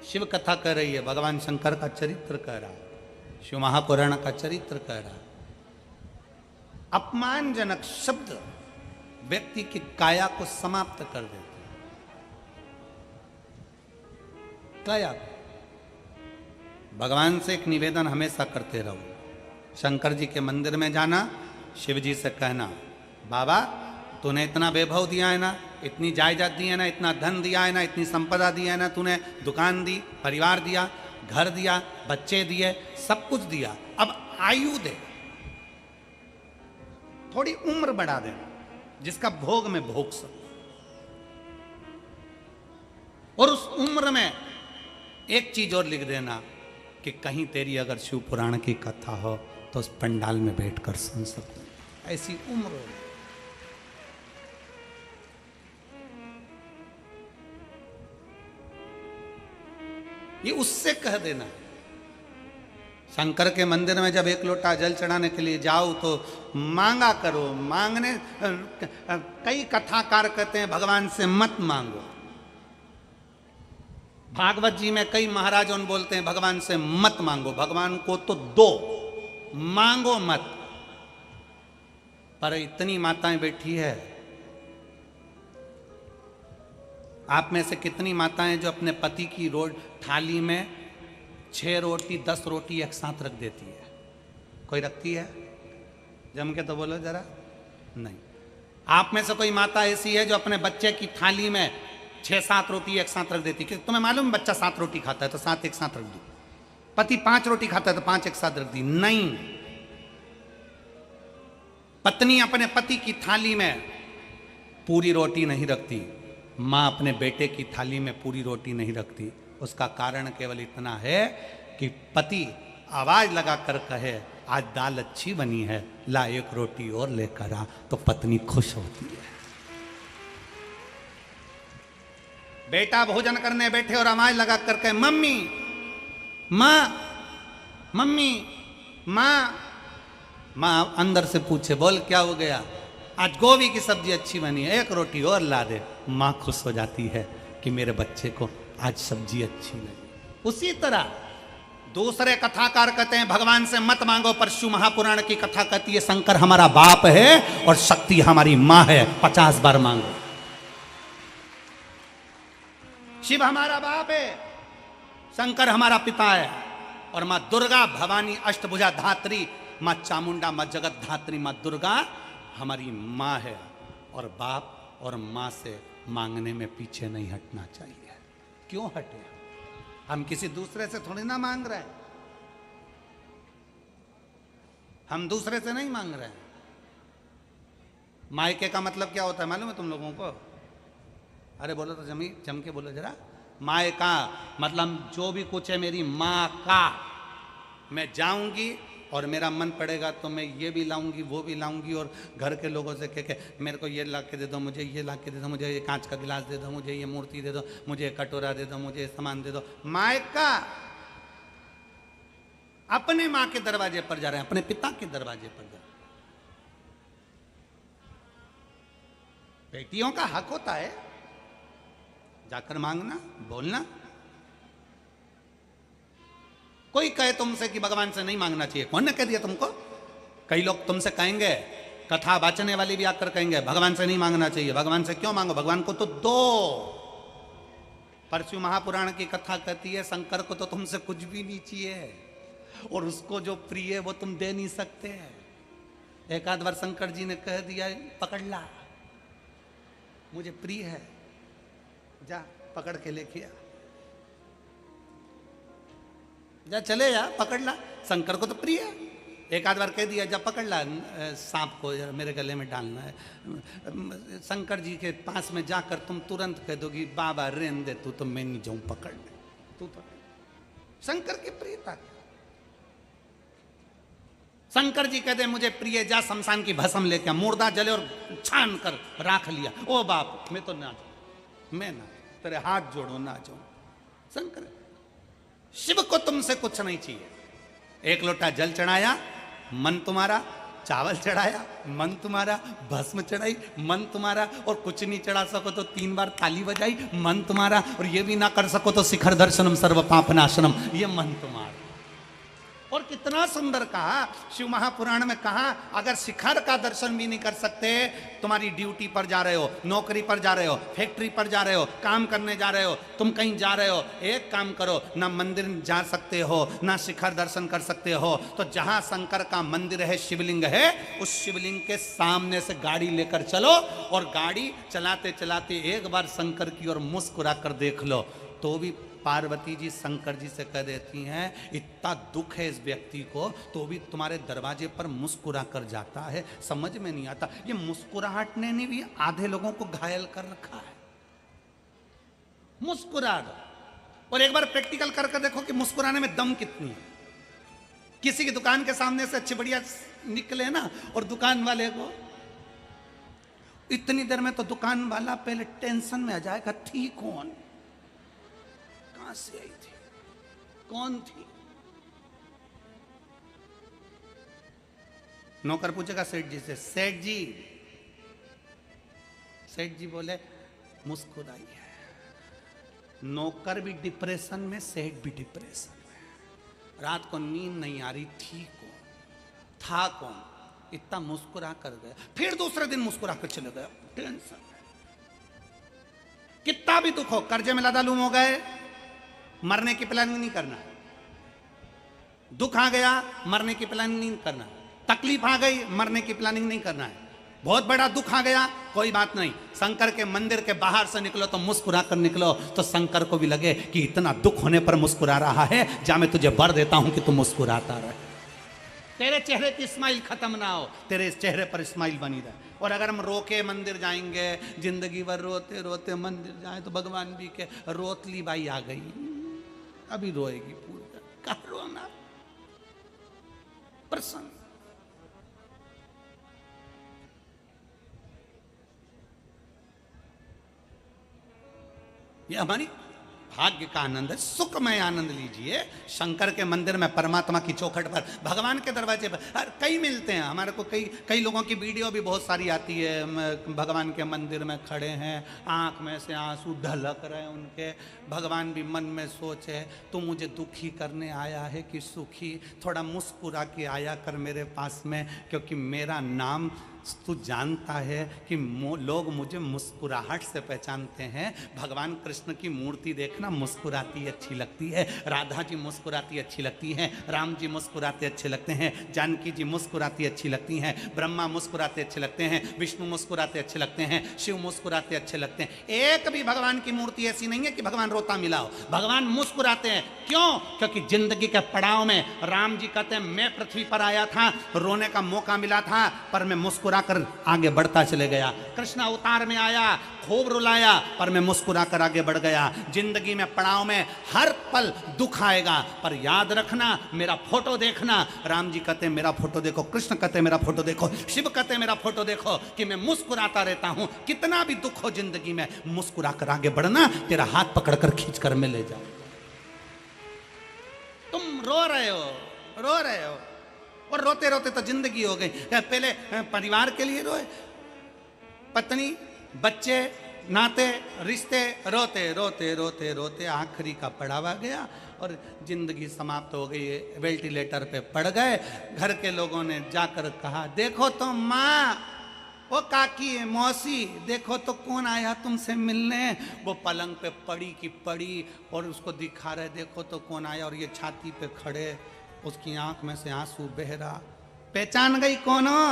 शिव कथा कह रही है, भगवान शंकर का चरित्र कह रहा है, शिव महापुराण का चरित्र कह रहा है। अपमानजनक शब्द व्यक्ति की काया को समाप्त कर देते हैं। काया, भगवान से एक निवेदन हमेशा करते रहो। शंकर जी के मंदिर में जाना, शिव जी से कहना, बाबा तूने इतना वैभव दिया है ना, इतनी जायदाद दी है ना, इतना धन दिया है ना, इतनी संपदा दी है ना, तूने दुकान दी, परिवार दिया, घर दिया, बच्चे दिए, सब कुछ दिया, अब आयु दे, थोड़ी उम्र बढ़ा दे, जिसका भोग में भोग सकूं। और उस उम्र में एक चीज और लिख देना कि कहीं तेरी अगर शिव पुराण की कथा हो तो उस पंडाल में बैठकर सुन सकूं, ऐसी उम्र हो। ये उससे कह देना। शंकर के मंदिर में जब एक लोटा जल चढ़ाने के लिए जाओ तो मांगा करो। मांगने, कई कथाकार कहते हैं भगवान से मत मांगो। भागवत जी में कई महाराजों बोलते हैं भगवान से मत मांगो, भगवान को तो दो, मांगो मत। पर इतनी माताएं बैठी है, आप में से कितनी माताएं जो अपने पति की थाली में 6 रोटी 10 रोटी एक साथ रख देती है? कोई रखती है? जम के तो बोलो जरा। नहीं। आप में से कोई माता ऐसी है जो अपने बच्चे की थाली में 6-7 रोटी एक साथ रख देती, क्योंकि तुम्हें मालूम बच्चा 7 रोटी खाता है तो 7 एक साथ रख दो। पति 5 रोटी खाता है तो 5 एक साथ रख दी। नहीं, पत्नी अपने पति की थाली में पूरी रोटी नहीं रखती, मां अपने बेटे की थाली में पूरी रोटी नहीं रखती। उसका कारण केवल इतना है कि पति आवाज लगाकर कहे आज दाल अच्छी बनी है, ला एक रोटी और लेकर आ, तो पत्नी खुश होती है। बेटा भोजन करने बैठे और आवाज लगा कर कहे मम्मी, मां, मम्मी, मां, मां अंदर से पूछे बोल क्या हो गया, आज गोभी की सब्जी अच्छी बनी है, एक रोटी और ला दे। मां खुश हो जाती है कि मेरे बच्चे को आज सब्जी अच्छी लगी। उसी तरह दूसरे कथाकार कहते हैं भगवान से मत मांगो, पर शिव महापुराण की कथा कहती है शंकर हमारा बाप है और शक्ति हमारी मां है, 50 बार मांगो। शिव हमारा बाप है, शंकर हमारा पिता है, और मां दुर्गा भवानी अष्टभुजा धात्री, मां चामुंडा, मां जगत धात्री, मां दुर्गा हमारी मां है। और बाप और मां से मांगने में पीछे नहीं हटना चाहिए। क्यों हटे? हम किसी दूसरे से थोड़ी ना मांग रहे हैं, हम दूसरे से नहीं मांग रहे हैं। मायके का मतलब क्या होता है मालूम है तुम लोगों को? अरे बोलो तो जम के बोलो जरा। मायका मतलब जो भी कुछ है मेरी माँ का, मैं जाऊंगी और मेरा मन पड़ेगा तो मैं ये भी लाऊंगी वो भी लाऊंगी, और घर के लोगों से कह के मेरे को ये ला के दे दो, मुझे ये ला के दे दो, मुझे ये कांच का गिलास दे दो, मुझे ये मूर्ति दे दो, मुझे ये कटोरा दे दो, मुझे ये सामान दे दो। मायका अपने माँ के दरवाजे पर जा रहे हैं, अपने पिता के दरवाजे पर जा रहे हैं। बेटियों का हक होता है जाकर मांगना, बोलना। कोई कहे तुमसे कि भगवान से नहीं मांगना चाहिए, कौन ने कह दिया तुमको? कई लोग तुमसे कहेंगे, कथा बाचने वाली भी आकर कहेंगे भगवान से नहीं मांगना चाहिए, भगवान से क्यों मांगो, भगवान को तो दो। परशु महापुराण की कथा कहती है शंकर को तो तुमसे कुछ भी नहीं चाहिए, और उसको जो प्रिय है वो तुम दे नहीं सकते। एक आध बार शंकर जी ने कह दिया पकड़ ला, मुझे प्रिय है, जा पकड़ के लेके आ, जा चले जा पकड़ ला, शंकर को तो प्रिय है। एक आध बार कह दिया जा पकड़ ला सांप को, मेरे गले में डालना है, शंकर जी के पास में जाकर तुम तुरंत कह दोगी बाबा रेन दे तू, तो मैं नहीं जाऊं पकड़ने, तू पकड़। शंकर की प्रियता, शंकर जी कहते मुझे प्रिय, जा शमशान की भस्म लेके, मुर्दा जले और छान कर राख लिया। ओ बाप मैं तो ना जाऊं, मैं ना, तेरे हाथ जोड़ो ना जाऊं। शंकर, शिव को तुमसे कुछ नहीं चाहिए। एक लोटा जल चढ़ाया, मन तुम्हारा, चावल चढ़ाया, मन तुम्हारा, भस्म चढ़ाई, मन तुम्हारा, और कुछ नहीं चढ़ा सको तो 3 बार ताली बजाई, मन तुम्हारा, और ये भी ना कर सको तो शिखर दर्शनम सर्व पापनाशनम, ये मन तुम्हारा। और कितना सुंदर कहा शिव महापुराण में, कहा अगर शिखर का दर्शन भी नहीं कर सकते, तुम्हारी ड्यूटी पर जा रहे हो, नौकरी पर जा रहे हो, फैक्ट्री पर जा रहे हो, काम करने जा रहे हो, तुम कहीं जा रहे हो, एक काम करो, ना मंदिर जा सकते हो ना शिखर दर्शन कर सकते हो, तो जहां शंकर का मंदिर है, शिवलिंग है, उस शिवलिंग के सामने से गाड़ी लेकर चलो, और गाड़ी चलाते चलाते एक बार शंकर की ओर मुस्कुरा कर देख लो, तो भी पार्वती जी शंकर जी से कह देती हैं इतना दुख है इस व्यक्ति को, तो भी तुम्हारे दरवाजे पर मुस्कुरा कर जाता है। समझ में नहीं आता, ये मुस्कुराहट ने भी आधे लोगों को घायल कर रखा है। मुस्कुरा दो, और एक बार प्रैक्टिकल करके देखो कि मुस्कुराने में दम कितनी है। किसी की दुकान के सामने से अच्छी बढ़िया निकले ना, और दुकान वाले को इतनी देर में तो दुकान वाला पहले टेंशन में आ जाएगा, थी कौन, कहां से आई थी, कौन थी। नौकर पूछेगा सेठ जी से, सेठ जी, सेठ जी बोले मुस्कुराई है। नौकर भी डिप्रेशन में, सेठ भी डिप्रेशन में, रात को नींद नहीं आ रही, थी कौन, था कौन, इतना मुस्कुरा कर गया, फिर दूसरे दिन मुस्कुरा कर चले गया, टेंशन। कितना भी दुख हो, कर्जे में लदालूम हो गए, मरने की प्लानिंग नहीं करना, दुख आ गया मरने की प्लानिंग नहीं करना, तकलीफ आ गई मरने की प्लानिंग नहीं करना है, बहुत बड़ा दुख आ गया, कोई बात नहीं, शंकर के मंदिर के बाहर से निकलो तो मुस्कुरा कर निकलो, तो शंकर को भी लगे कि इतना दुख होने पर मुस्कुरा रहा है, जा मैं तुझे वर देता हूं कि तू मुस्कुराता रहे, तेरे चेहरे की स्माइल खत्म ना हो, तेरे चेहरे पर स्माइल बनी रहे। और अगर हम रो के मंदिर जाएंगे, जिंदगी भर रोते रोते मंदिर जाए, तो भगवान भी के रोतली बाई आ गई, अभी रोएगी पूरा, कहा रोना, प्रसन्न। ये हमारी भाग्य का आनंद है, सुखमय आनंद लीजिए। शंकर के मंदिर में, परमात्मा की चौखट पर, भगवान के दरवाजे पर कई मिलते हैं हमारे को, कई लोगों की वीडियो भी बहुत सारी आती है, भगवान के मंदिर में खड़े हैं, आंख में से आंसू ढलक रहे हैं उनके, भगवान भी मन में सोचे तू मुझे दुखी करने आया है कि सुखी, थोड़ा मुस्कुरा के आया कर मेरे पास में, क्योंकि मेरा नाम तू जानता है कि लोग मुझे मुस्कुराहट से पहचानते हैं। भगवान कृष्ण की मूर्ति देखना मुस्कुराती अच्छी लगती है, राधा जी मुस्कुराती अच्छी लगती हैं, राम जी मुस्कुराते अच्छे लगते हैं, जानकी जी मुस्कुराती अच्छी लगती हैं, ब्रह्मा मुस्कुराते अच्छे लगते हैं, विष्णु मुस्कुराते अच्छे लगते हैं, शिव मुस्कुराते अच्छे लगते हैं। एक भी भगवान की मूर्ति ऐसी नहीं है कि भगवान रोता मिला हो, भगवान मुस्कुराते हैं। क्यों? क्योंकि जिंदगी के पड़ाव में राम जी कहते हैं मैं पृथ्वी पर आया था, रोने का मौका मिला था, पर मैं मुस्कुरा कर आगे बढ़ता चले गया। कृष्ण अवतार में आया, खूब रुलाया, पर मैं मुस्कुरा कर आगे बढ़ गया। जिंदगी में पड़ाव में हर पल दुख आएगा, पर याद रखना, मेरा फोटो देखना। राम जी कहते मेरा फोटो देखो, कृष्ण कहते मेरा फोटो देखो, शिव कहते मेरा फोटो देखो, कि मैं मुस्कुराता रहता हूं। कितना भी दुख हो जिंदगी में, मुस्कुरा कर आगे बढ़ना, तेरा हाथ पकड़कर खींच कर मैं ले जाऊं। तुम रो रहे हो, और रोते रोते तो जिंदगी हो गई। पहले परिवार के लिए रोए, पत्नी, बच्चे, नाते, रिश्ते, रोते रोते रोते रोते आखिरी का पड़ावा गया और जिंदगी समाप्त हो गई। वेंटिलेटर पे पड़ गए। घर के लोगों ने जाकर कहा देखो तो माँ, वो काकी मौसी, देखो तो कौन आया तुमसे मिलने। वो पलंग पे पड़ी की पड़ी और उसको दिखा रहे, देखो तो कौन आया, और ये छाती पे खड़े, उसकी आंख में से आंसू बह रहा। पहचान गई कौन हो?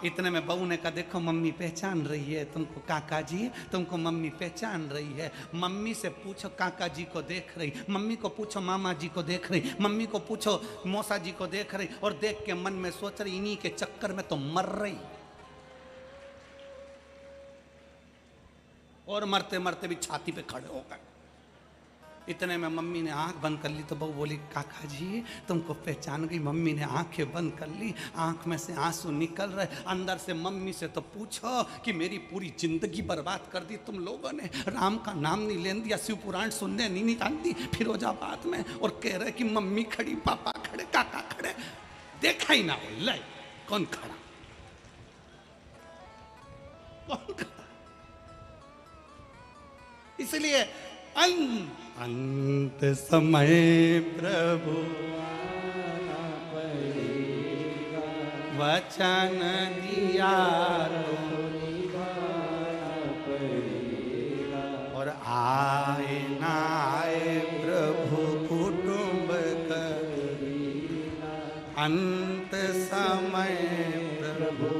इतने में बहू ने कहा देखो मम्मी पहचान रही है तुमको, काका जी तुमको मम्मी पहचान रही है। मम्मी से पूछो काका जी को देख रही, मम्मी को पूछो मामा जी को देख रही, मम्मी को पूछो मौसा जी को देख रही, और देख के मन में सोच रही इन्हीं के चक्कर में तो मर रही। और मरते मरते भी छाती पे खड़े हो गए। इतने में मम्मी ने आंख बंद कर ली तो बहू बोली काका जी तुमको पहचान गई। मम्मी ने आंखें बंद कर ली, आंख में से आंसू निकल रहे। अंदर से मम्मी से तो पूछो कि मेरी पूरी जिंदगी बर्बाद कर दी तुम लोगों ने, राम का नाम नहीं लेने दिया, शिव पुराण सुनने नहीं निकाल दी फिरोजाबाद में, और कह रहे कि मम्मी खड़ी, पापा खड़े, काका खड़े, देखा ही ना हो। ले कौन खड़ा, कौन खड़ा? इसलिए अंत समय प्रभु वचन दिया तो और आए ना आए प्रभु कुटुंब अंत समय प्रभु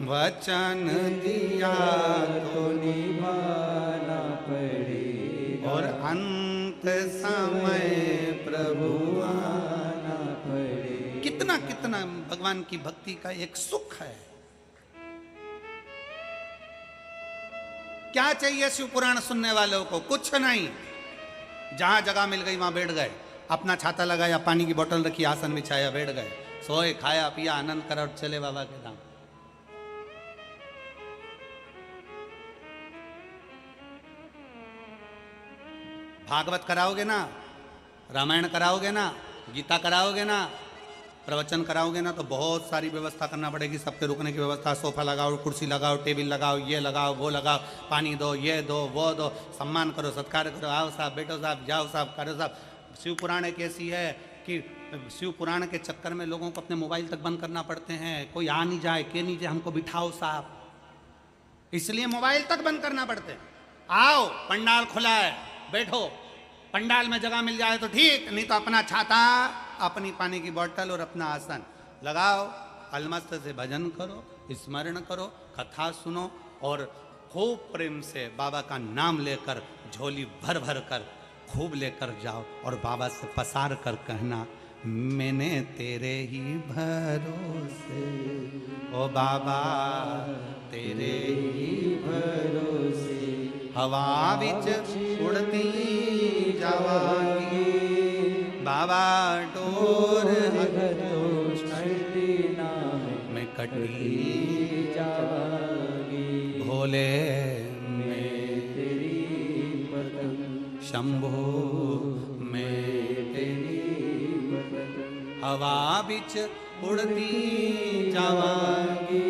वचन दिया तो निभाना पड़ेगा और अंत समय प्रभु आना पड़ेगा। कितना कितना भगवान की भक्ति का एक सुख है। क्या चाहिए शिव पुराण सुनने वालों को? कुछ नहीं। जहां जगह मिल गई वहां बैठ गए, अपना छाता लगाया, पानी की बोतल रखी, आसन बिछाया, बैठ गए, सोए, खाया पिया, आनंद करा और चले बाबा के धाम। भागवत कराओगे ना, रामायण कराओगे ना, गीता कराओगे ना, प्रवचन कराओगे ना, तो बहुत सारी व्यवस्था करना पड़ेगी। सबके रुकने की व्यवस्था, सोफा लगाओ, कुर्सी लगाओ, टेबल लगाओ, ये लगाओ, वो लगाओ, पानी दो, ये दो, वो दो, सम्मान करो, सत्कार करो, आओ साहब, बैठो साहब, जाओ साहब, करो साहब। शिव पुराण एक ऐसी है कि शिव पुराण के चक्कर में लोगों को अपने मोबाइल तक बंद करना पड़ते हैं। कोई आ नहीं जाए, के नहीं जाए, हमको बिठाओ साहब, इसलिए मोबाइल तक बंद करना पड़ते हैं। आओ, पंडाल खुला है, बैठो, पंडाल में जगह मिल जाए तो ठीक, नहीं तो अपना छाता, अपनी पानी की बोतल और अपना आसन लगाओ, अलमस्त से भजन करो, स्मरण करो, कथा सुनो और खूब प्रेम से बाबा का नाम लेकर झोली भर भर कर खूब लेकर जाओ और बाबा से पसार कर कहना, मैंने तेरे ही भरोसे, ओ बाबा तेरे ही भरोसे, हवा बिच उड़ती जावांगी, बाबा डोर मैं कटी जावांगी, भोले मैं तेरी पतंग, शंभो मैं हवा बिच उड़ती जावांगी,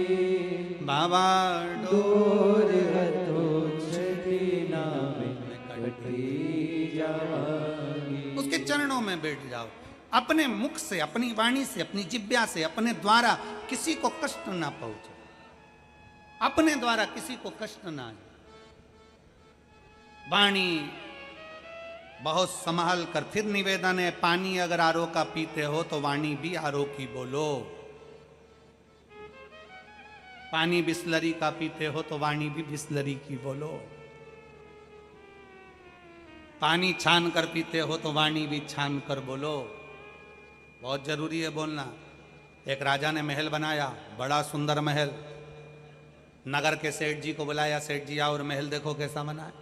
बाबा डोर उसके चरणों में बैठ जाओ। अपने मुख से, अपनी वाणी से, अपनी जिह्वा से, अपने द्वारा किसी को कष्ट ना पहुंचे, अपने द्वारा किसी को कष्ट ना आए। वाणी बहुत संभाल कर, फिर निवेदन है, पानी अगर आरो का पीते हो तो वाणी भी आरो की बोलो। पानी बिस्लरी का पीते हो तो वाणी भी बिस्लरी की बोलो। पानी छान कर पीते हो तो वाणी भी छान कर बोलो। बहुत जरूरी है बोलना। एक राजा ने महल बनाया, बड़ा सुंदर महल। नगर के सेठ जी को बुलाया, सेठ जी आओ और महल देखो कैसा बना है।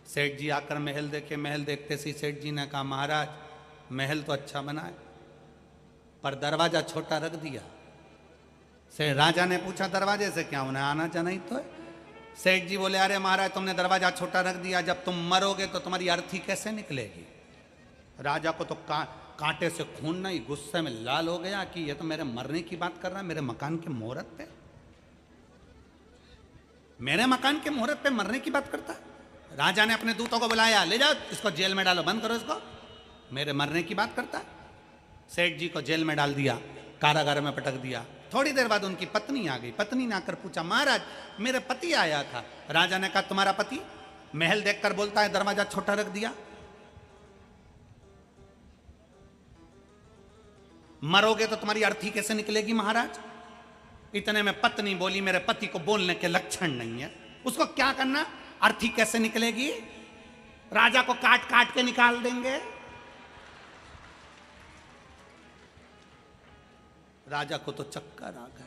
सेठ जी आकर महल देखे, महल देखते सी सेठ जी ने कहा, महाराज महल तो अच्छा बना है पर दरवाजा छोटा रख दिया। से राजा ने पूछा दरवाजे से क्या उन्हें आना जाना ही तो है। सेठ जी बोले, अरे महाराज तुमने दरवाजा छोटा रख दिया, जब तुम मरोगे तो तुम्हारी अर्थी कैसे निकलेगी। राजा को तो कांटे से खून नहीं, गुस्से में लाल हो गया कि ये तो मेरे मरने की बात कर रहा है, मेरे मकान के मुहूर्त पे, मेरे मकान के मुहूर्त पे मरने की बात करता। राजा ने अपने दूतों को बुलाया, ले जाओ इसको जेल में डालो, बंद करो इसको, मेरे मरने की बात करता। सेठ जी को जेल में डाल दिया, कारागार में पटक दिया। थोड़ी देर बाद उनकी पत्नी आ गई। पत्नी ने आकर पूछा, महाराज मेरे पति आया था। राजा ने कहा, तुम्हारा पति महल देखकर बोलता है दरवाजा छोटा रख दिया, मरोगे तो तुम्हारी अर्थी कैसे निकलेगी महाराज। इतने में पत्नी बोली, मेरे पति को बोलने के लक्षण नहीं है, उसको क्या करना, अर्थी कैसे निकलेगी, राजा को काट काट के निकाल देंगे। राजा को तो चक्कर आ गए।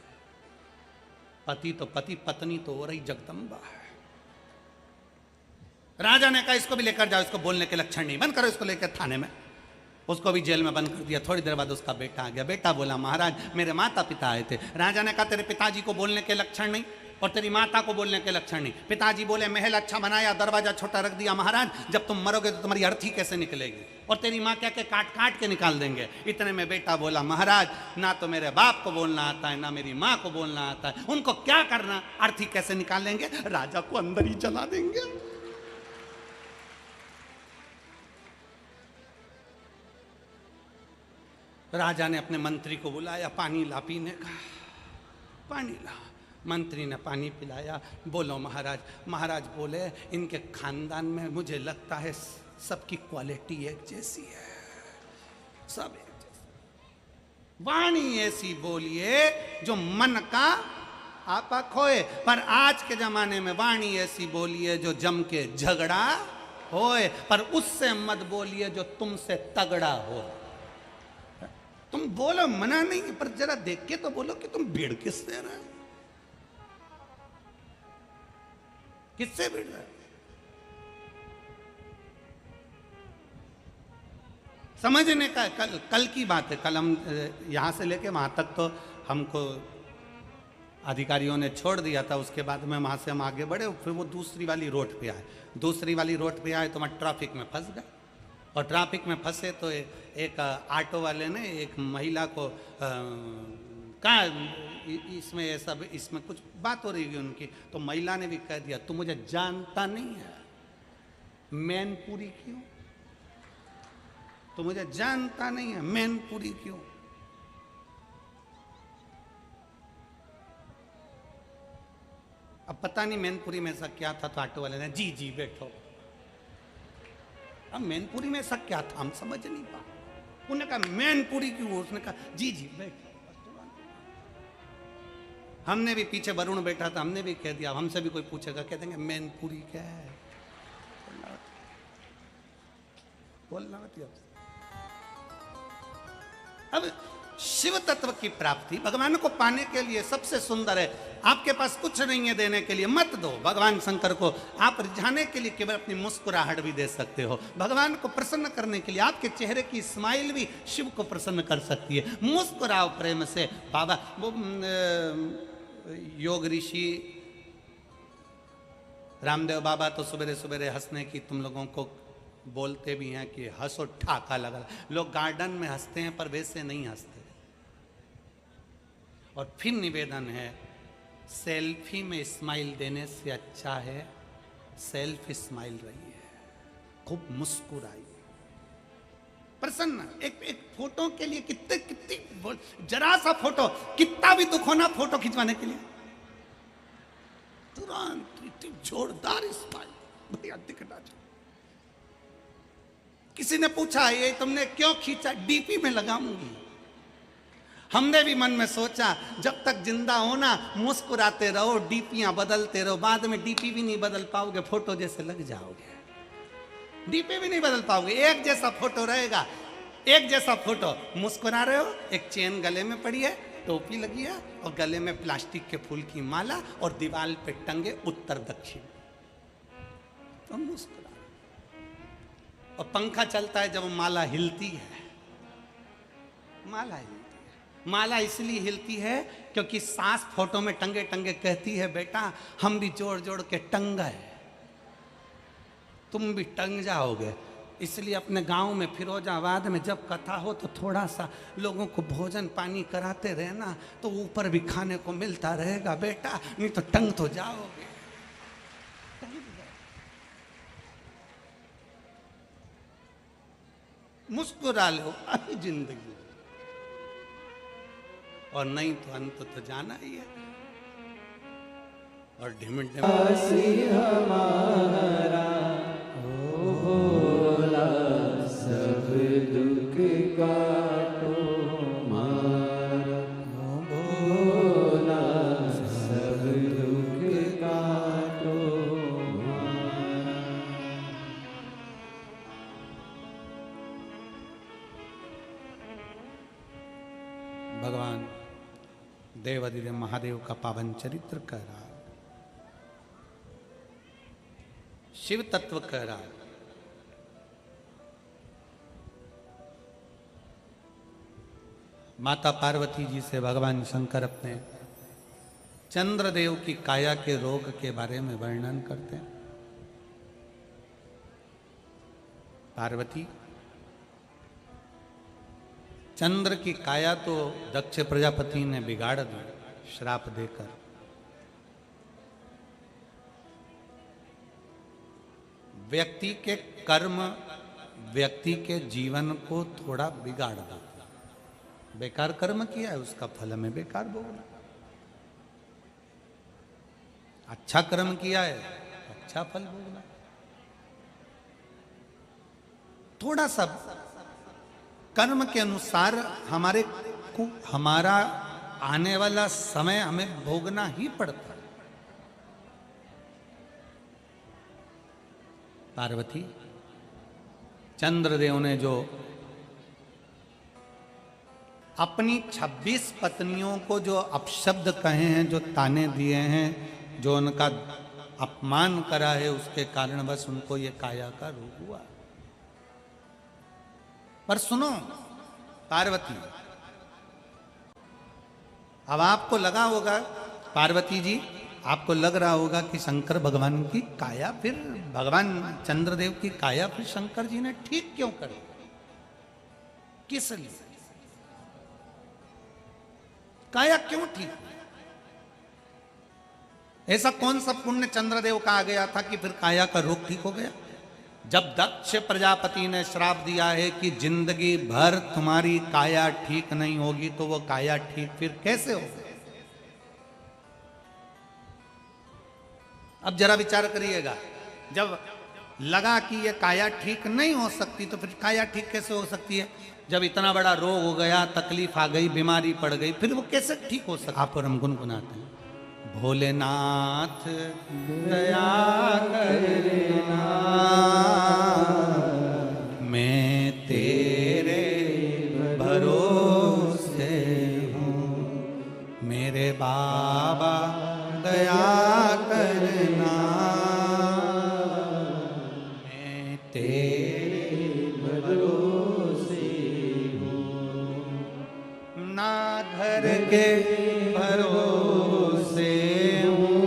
पति तो पति, पत्नी तो हो रही जगदम्बा है। राजा ने कहा, इसको भी लेकर जाओ, इसको बोलने के लक्षण नहीं, बंद करो इसको, लेकर थाने में। उसको भी जेल में बंद कर दिया। थोड़ी देर बाद उसका बेटा आ गया। बेटा बोला, महाराज मेरे माता पिता आए थे। राजा ने कहा, तेरे पिताजी को बोलने के लक्षण नहीं और तेरी माता को बोलने के लक्षण नहीं। पिताजी बोले, महल अच्छा बनाया, दरवाजा छोटा रख दिया, महाराज जब तुम मरोगे तो तुम्हारी अर्थी कैसे निकलेगी, और तेरी माँ क्या के काट काट के निकाल देंगे। इतने में बेटा बोला, महाराज ना तो मेरे बाप को बोलना आता है, ना मेरी माँ को बोलना आता है, उनको क्या करना, अर्थी कैसे निकालेंगे, राजा को अंदर ही जला देंगे। राजा ने अपने मंत्री को बुलाया, पानी ला पीने का, पानी ला। मंत्री ने पानी पिलाया। बोलो महाराज। महाराज बोले, इनके खानदान में मुझे लगता है सबकी क्वालिटी एक जैसी है, सब एक जैसी। वाणी ऐसी बोलिए जो मन का आपा खोए, पर आज के जमाने में वाणी ऐसी बोलिए जो जम के झगड़ा होए, पर उससे मत बोलिए जो तुमसे तगड़ा हो। तुम बोलो, मना नहीं, पर जरा देख के तो बोलो कि तुम भीड़ किससे रहे, किससे भीड़ रहे। समझने का कल की बात है। कल हम यहां से लेके वहां तक तो हमको अधिकारियों ने छोड़ दिया था। उसके बाद में वहां से हम आगे बढ़े, फिर वो दूसरी वाली रोड पे आए। दूसरी वाली रोड पे आए तो वहां ट्रैफिक में फंस गए, और ट्रैफिक में फंसे तो एक ऑटो वाले ने एक महिला को कहा, इसमें ये सब, इसमें कुछ बात हो रही है उनकी, तो महिला ने भी कह दिया, तू मुझे जानता नहीं है, मैनपुरी क्यों, तो मुझे जानता नहीं है, मैनपुरी क्यों। अब पता नहीं मैनपुरी में ऐसा क्या था, तो ऑटो वाले ने जी जी बैठो। अब मैनपुरी में ऐसा क्या था हम समझ नहीं पा। उन्होंने कहा मैनपुरी क्यों, उसने कहा जी जी बैठो। हमने भी पीछे वरुण बैठा था, हमने भी कह दिया, हमसे भी कोई पूछेगा कह देंगे मैनपुरी क्या है, बोलना मत। अब शिव तत्व की प्राप्ति भगवान को पाने के लिए सबसे सुंदर है। आपके पास कुछ नहीं है देने के लिए, मत दो। भगवान शंकर को आप रिझाने के लिए केवल अपनी मुस्कुराहट भी दे सकते हो। भगवान को प्रसन्न करने के लिए आपके चेहरे की स्माइल भी शिव को प्रसन्न कर सकती है। मुस्कुराओ प्रेम से। बाबा वो योग ऋषि रामदेव बाबा तो सवेरे सवेरे हंसने की तुम लोगों को बोलते भी हैं कि हंसो ठाका लगा। लोग गार्डन में हंसते हैं पर वैसे नहीं हंसते। और फिर निवेदन है, सेल्फी में स्माइल देने से अच्छा है सेल्फ स्माइल रही है, खूब मुस्कुराई, प्रसन्न। एक फोटो के लिए कितनी जरा सा फोटो, कितना भी दुख होना फोटो खिंचवाने के लिए तुरंत इतनी जोरदार स्माइल, बढ़िया दिखना चाहिए। किसी ने पूछा ये तुमने क्यों खींचा, डीपी में लगाऊंगी। हमने भी मन में सोचा जब तक जिंदा हो ना मुस्कुराते रहो, डीपियां बदलते रहो, बाद में डीपी भी नहीं बदल पाओगे, फोटो जैसे लग जाओगे, डीपी भी नहीं बदल पाओगे, एक जैसा फोटो रहेगा, एक जैसा फोटो। मुस्कुरा रहे हो, एक चेन गले में पड़ी है, टोपी लगी है और गले में प्लास्टिक के फूल की माला और दीवार पे टंगे उत्तर दक्षिण, तो मुस्कुरा। और पंखा चलता है जब माला हिलती है, माला हिलती है। माला इसलिए हिलती है क्योंकि सास फोटो में टंगे टंगे कहती है बेटा हम भी जोड़ जोड़ के टंग गए, तुम भी टंग जाओगे। इसलिए अपने गांव में फिरोजाबाद में जब कथा हो तो थोड़ा सा लोगों को भोजन पानी कराते रहना, तो ऊपर भी खाने को मिलता रहेगा बेटा, नहीं तो टंग तो जाओगे। मुस्कुरा लो अभी जिंदगी, और नहीं तो अंत तो जाना ही है। और ढिमट हमारा भोला सब दुख काटो मारा, भोला सब दुख काटो मारा। भगवान देवादिदेव महादेव का पावन चरित्र कह रहा है, शिव तत्व कह रहा है। माता पार्वती जी से भगवान शंकर अपने चंद्रदेव की काया के रोग के बारे में वर्णन करते हैं। पार्वती, चंद्र की काया तो दक्ष प्रजापति ने बिगाड़ दी श्राप देकर। व्यक्ति के कर्म व्यक्ति के जीवन को थोड़ा बिगाड़ देता। बेकार कर्म किया है उसका फल हमें बेकार भोगना, अच्छा कर्म किया है अच्छा फल भोगना। थोड़ा सा कर्म के अनुसार हमारा आने वाला समय हमें भोगना ही पड़ता है। पार्वती, चंद्रदेव ने जो अपनी 26 पत्नियों को जो अपशब्द कहे हैं, जो ताने दिए हैं, जो उनका अपमान करा है, उसके कारण बस उनको ये काया का रोग हुआ। पर सुनो पार्वती, अब आपको लगा होगा, पार्वती जी आपको लग रहा होगा कि शंकर भगवान की काया, फिर भगवान चंद्रदेव की काया फिर शंकर जी ने ठीक क्यों कर, किस लिए काया क्यों ठीक? ऐसा कौन सा पुण्य चंद्रदेव का आ गया था कि फिर काया का रोग ठीक हो गया? जब दक्ष प्रजापति ने श्राप दिया है कि जिंदगी भर तुम्हारी काया ठीक नहीं होगी, तो वो काया ठीक फिर कैसे होगी? अब जरा विचार करिएगा, जब लगा कि ये काया ठीक नहीं हो सकती तो फिर काया ठीक कैसे हो सकती है? जब इतना बड़ा रोग हो गया, तकलीफ आ गई, बीमारी पड़ गई, फिर वो कैसे ठीक हो सकता? आप और हम गुनगुनाते हैं, भोलेनाथ दया करना, मैं तेरे भरोसे हूँ, मेरे बाबा दया करना, मैं तेरे भरोसे हूँ, ना घर के भरोसे हूँ,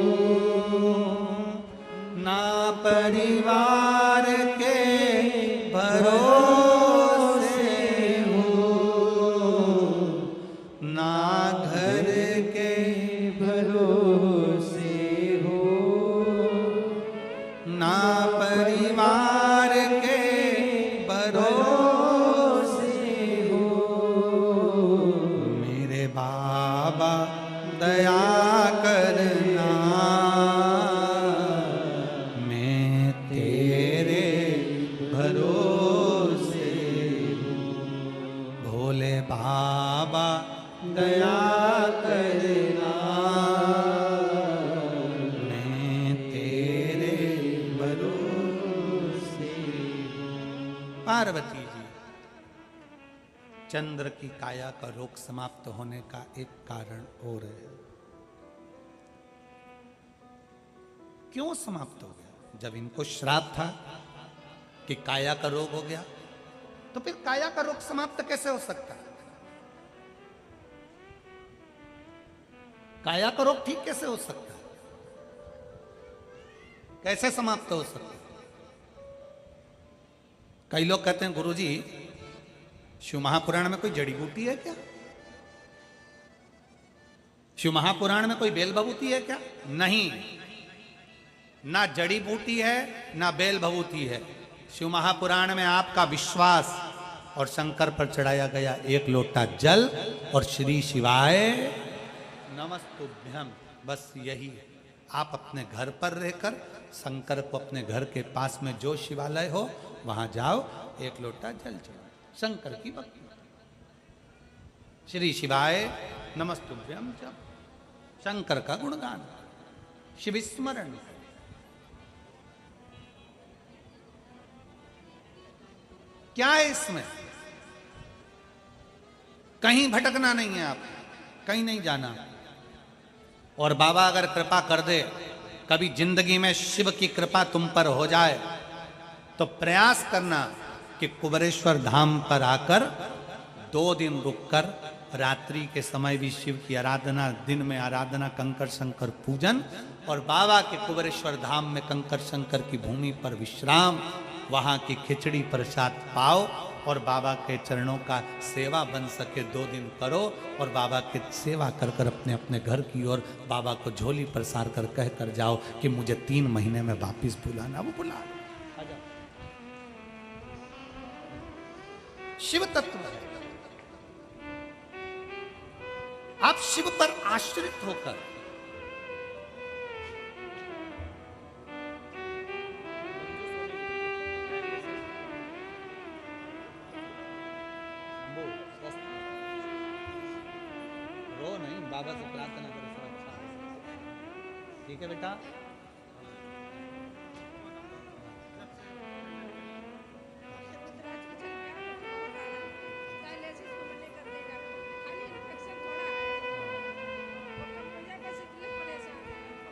ना परिवार के भरोसे हूँ, ना घर के भरोसे हूँ, ना परिवार के भरोसे हूँ, मेरे बाबा दया करना, मैं तेरे भरोसे हूँ, भोले बाबा दया करना, मैं तेरे भरोसे हूँ। पार्वती जी, चंद्र की काया का रोग समाप्त होने का एक कारण और है। क्यों समाप्त हो गया? जब इनको श्राप था कि काया का रोग हो गया, तो फिर काया का रोग समाप्त कैसे हो सकता है? काया का रोग ठीक कैसे हो सकता है? कैसे समाप्त हो सकता है? कई लोग कहते हैं गुरुजी, शिव महापुराण में कोई जड़ी बूटी है क्या? शिव महापुराण में कोई बेल भभूति है क्या? नहीं, ना जड़ी बूटी है ना बेल भभूति है। शिव महापुराण में आपका विश्वास और शंकर पर चढ़ाया गया एक लोटा जल और श्री शिवाय नमस्तुभ्यम, बस यही है। आप अपने घर पर रहकर शंकर को अपने घर के पास में जो शिवालय हो वहां जाओ, एक लोटा जल चढ़ाओ, शंकर की भक्ति, श्री शिवाय नमस्तुभ्यम जप, शंकर का गुणगान, शिव स्मरण। क्या है इसमें? कहीं भटकना नहीं है, आप कहीं नहीं जाना। और बाबा अगर कृपा कर दे, कभी जिंदगी में शिव की कृपा तुम पर हो जाए, तो प्रयास करना कि कुबेरेश्वर धाम पर आकर 2 दिन रुककर रात्रि के समय भी शिव की आराधना, दिन में आराधना, कंकर शंकर पूजन, और बाबा के कुबेरेश्वर धाम में कंकर शंकर की भूमि पर विश्राम, वहाँ की खिचड़ी प्रसाद पाओ और बाबा के चरणों का सेवा बन सके 2 दिन करो, और बाबा की सेवा कर कर अपने अपने घर की ओर बाबा को झोली प्रसार कर कह कर जाओ कि मुझे 3 महीने में वापिस बुलाना। वो बुला शिव तत्व है। आप शिव पर आश्रित होकर रो नहीं, बाबा से प्रार्थना करो, सब अच्छा है। ठीक है बेटा?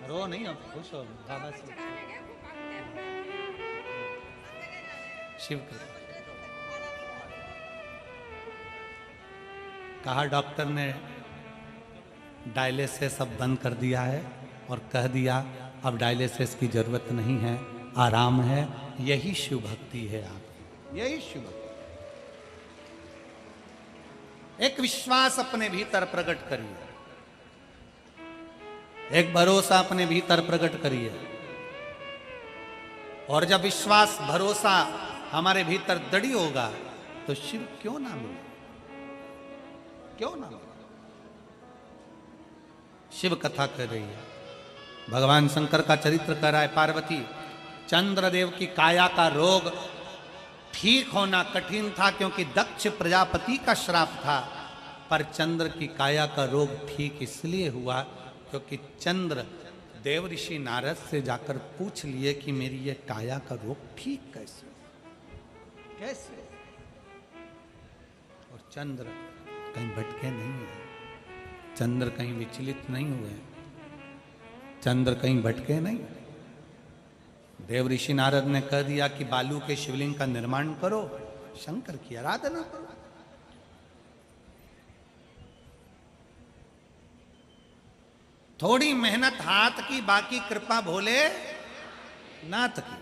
रो नहीं, अब खुश हो बाबा से। शिव कहा डॉक्टर ने डायलिसिस अब बंद कर दिया है और कह दिया अब डायलिसिस की जरूरत नहीं है, आराम है। यही शिव भक्ति है आप, यही शिव भक्ति। एक विश्वास अपने भीतर प्रकट करिए, एक भरोसा अपने भीतर प्रकट करिए, और जब विश्वास भरोसा हमारे भीतर दृढ़ होगा तो शिव क्यों ना मिले, क्यों ना मिले। शिव कथा कर रही है, भगवान शंकर का चरित्र कर रहा है। पार्वती, चंद्रदेव की काया का रोग ठीक होना कठिन था क्योंकि दक्ष प्रजापति का श्राप था, पर चंद्र की काया का रोग ठीक इसलिए हुआ क्योंकि चंद्र देव ऋषि नारद से जाकर पूछ लिए कि मेरी ये काया का रोग ठीक कैसे कैसे। और चंद्र कहीं भटके नहीं है, चंद्र कहीं विचलित नहीं हुए, चंद्र कहीं भटके नहीं। देव ऋषि नारद ने कह दिया कि बालू के शिवलिंग का निर्माण करो, शंकर की आराधना करो। थोड़ी मेहनत हाथ की, बाकी कृपा भोले नाथ की।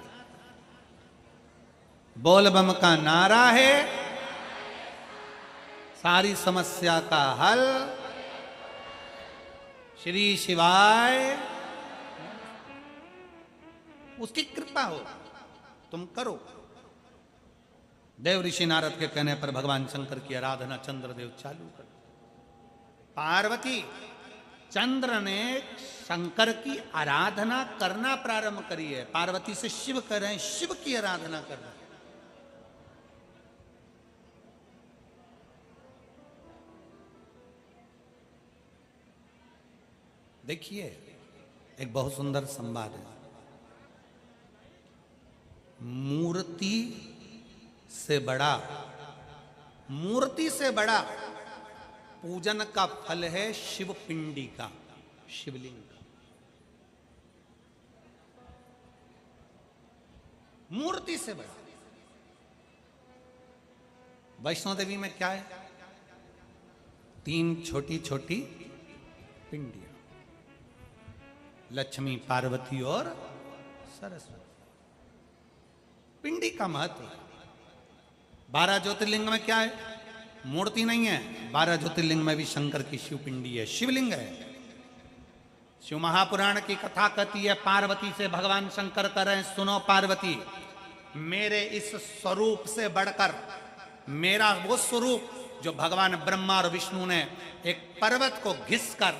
बोल बम का नारा है, सारी समस्या का हल श्री शिवाय। उसकी कृपा हो, तुम करो। देव ऋषि नारद के कहने पर भगवान शंकर की आराधना चंद्रदेव चालू कर। पार्वती चंद्र ने शंकर की आराधना करना प्रारंभ करी है। पार्वती से शिव कह रहे हैं, शिव की आराधना कर रहे हैं। देखिए एक बहुत सुंदर संवाद है। मूर्ति से बड़ा, मूर्ति से बड़ा पूजन का फल है शिव पिंडी का, शिवलिंग का। मूर्ति से बड़ा। वैष्णो देवी में क्या है? 3 छोटी छोटी पिंडियां, लक्ष्मी, पार्वती और सरस्वती। पिंडी का महत्व है। 12 ज्योतिर्लिंग में क्या है? मूर्ति नहीं है। 12 ज्योतिर्लिंग में भी शंकर की शिव पिंडी है, शिवलिंग है। शिव महापुराण की कथा कहती है, पार्वती से भगवान शंकर कह रहे हैं, सुनो पार्वती, मेरे इस स्वरूप से बढ़कर मेरा वो स्वरूप जो भगवान ब्रह्मा और विष्णु ने एक पर्वत को घिसकर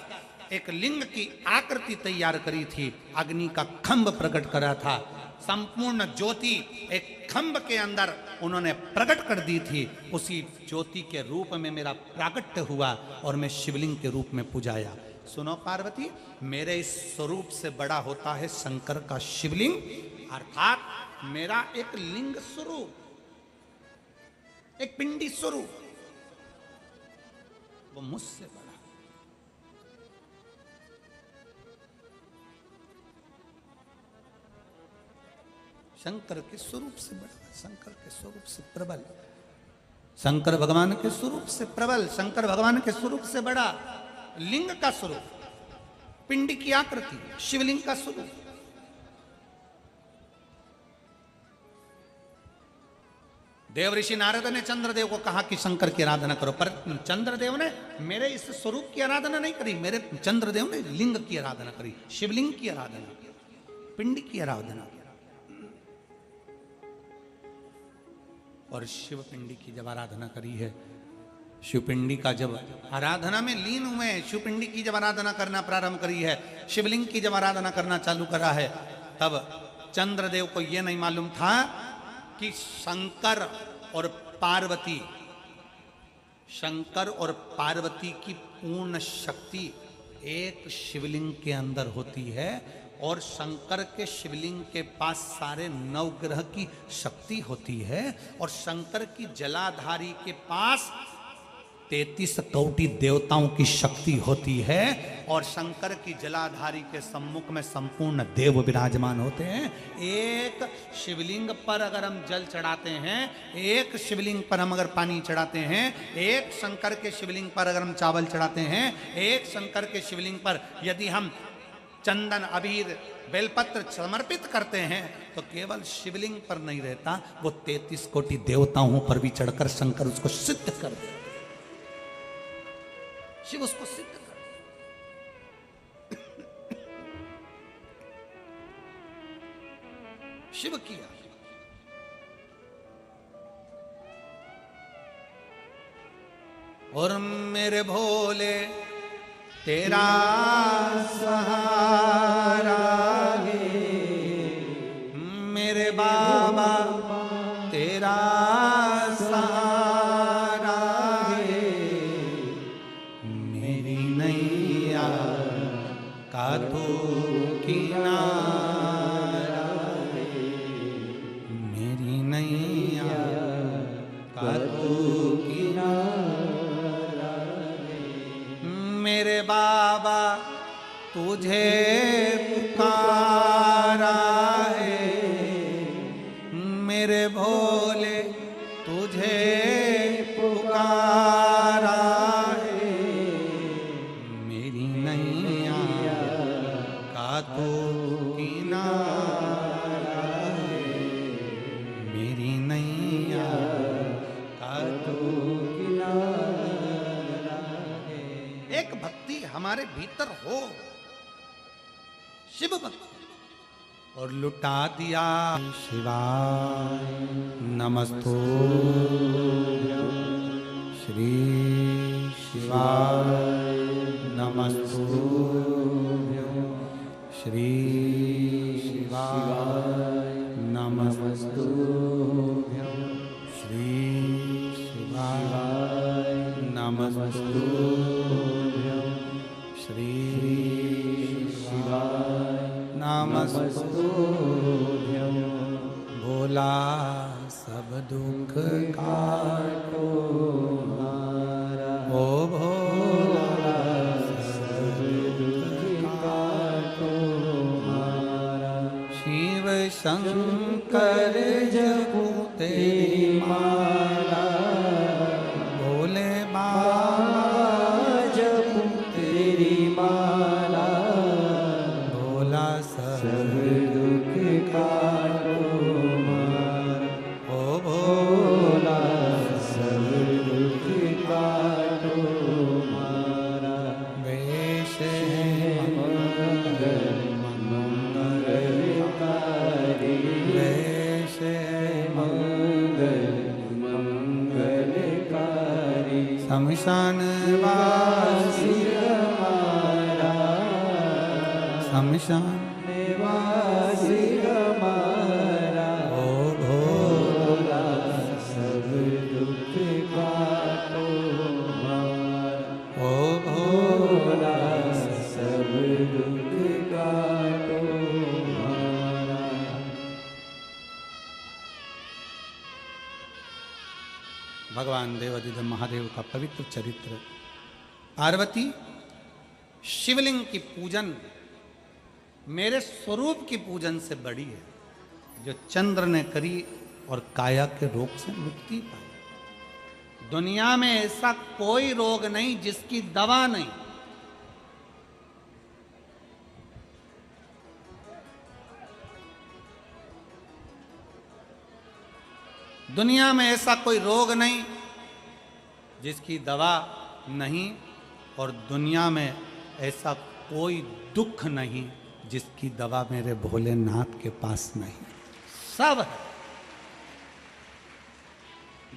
एक लिंग की आकृति तैयार करी थी, अग्नि का खंभ प्रकट करा था, संपूर्ण ज्योति एक खंभ के अंदर उन्होंने प्रकट कर दी थी। उसी ज्योति के रूप में मेरा प्राकट्य हुआ और मैं शिवलिंग के रूप में पूजाया। सुनो पार्वती, मेरे इस स्वरूप से बड़ा होता है शंकर का शिवलिंग, अर्थात मेरा एक लिंग स्वरूप, एक पिंडी स्वरूप, वो मुझसे बड़ा। शंकर के स्वरूप से बड़ा, शंकर के स्वरूप से प्रबल, शंकर भगवान के स्वरूप से प्रबल, शंकर भगवान के स्वरूप से बड़ा, लिंग का स्वरूप, पिंडी की आकृति, शिवलिंग का स्वरूप। देव ऋषि नारद ने चंद्रदेव को कहा कि शंकर की आराधना करो, पर चंद्रदेव ने मेरे इस स्वरूप की आराधना नहीं करी, मेरे चंद्रदेव ने लिंग की आराधना करी, शिवलिंग की आराधना, पिंड की आराधना। और शिव पिंडी की जब आराधना करी है, शिव पिंडी का जब आराधना में लीन हुए, शिव पिंडी की जब आराधना करना प्रारंभ करी है, शिवलिंग की जब आराधना करना चालू करा है, तब चंद्रदेव को यह नहीं मालूम था कि शंकर और पार्वती, शंकर और पार्वती की पूर्ण शक्ति एक शिवलिंग के अंदर होती है, और शंकर के शिवलिंग के पास सारे नवग्रह की शक्ति होती है, और शंकर की जलाधारी के पास 33 कोटि देवताओं की शक्ति होती है, और शंकर की जलाधारी के सम्मुख में संपूर्ण देव विराजमान होते हैं। एक शिवलिंग पर अगर हम जल चढ़ाते हैं, एक शिवलिंग पर हम अगर पानी चढ़ाते हैं, एक शंकर के शिवलिंग पर अगर हम चावल चढ़ाते हैं, एक शंकर के शिवलिंग पर यदि हम चंदन, अबीर, बेलपत्र समर्पित करते हैं, तो केवल शिवलिंग पर नहीं रहता, वो 33 कोटि देवताओं पर भी चढ़कर शंकर उसको सिद्ध कर दे, शिव उसको सिद्ध कर दे। शिव किया। और मेरे भोले तेरा सहारा है, मेरे बाबा तेरा सहारा है, मेरी नैया तुझे पुकारा है मेरे भोले, तुझे पुकारा है, मेरी नैया का तो किनारा है, मेरी नैया का तो किनारा है। एक भक्ति हमारे भीतर हो, शिव भक्ति, और लुटा दिया शिवाय नमस्तो श्री शिवाय नमस्तो श्री शिवाय नमस्तो श्री शिवाय नमस्तो श्री शिवाय नमस्तुभ्यं। भोला सब दुख काटो हमारा, ओ भोला सब दुख काटो हमारा, शिव शंकर जपो तेरी माला, भोले बाबा जपो तेरी माला, सब दुख काटो हमारा, ओ भोला सब दुख काटो हमारा, वेश मंगल मंगलकारी, वेश मंगल मंगलकारी, शमशान वासी हमारा, शमशान निवासी हमारा, ओ भोला सब दुख काटो हमारा, ओ भोला सब दुख काटो हमारा। भगवान देवाधिदेव महादेव का पवित्र चरित्र। पार्वती शिवलिंग की पूजन मेरे स्वरूप की पूजन से बड़ी है, जो चंद्र ने करी और काया के रोग से मुक्ति पाई। दुनिया में ऐसा कोई रोग नहीं जिसकी दवा नहीं। दुनिया में ऐसा कोई रोग नहीं जिसकी दवा नहीं, और दुनिया में ऐसा कोई दुख नहीं जिसकी दवा मेरे भोलेनाथ के पास नहीं। सब है,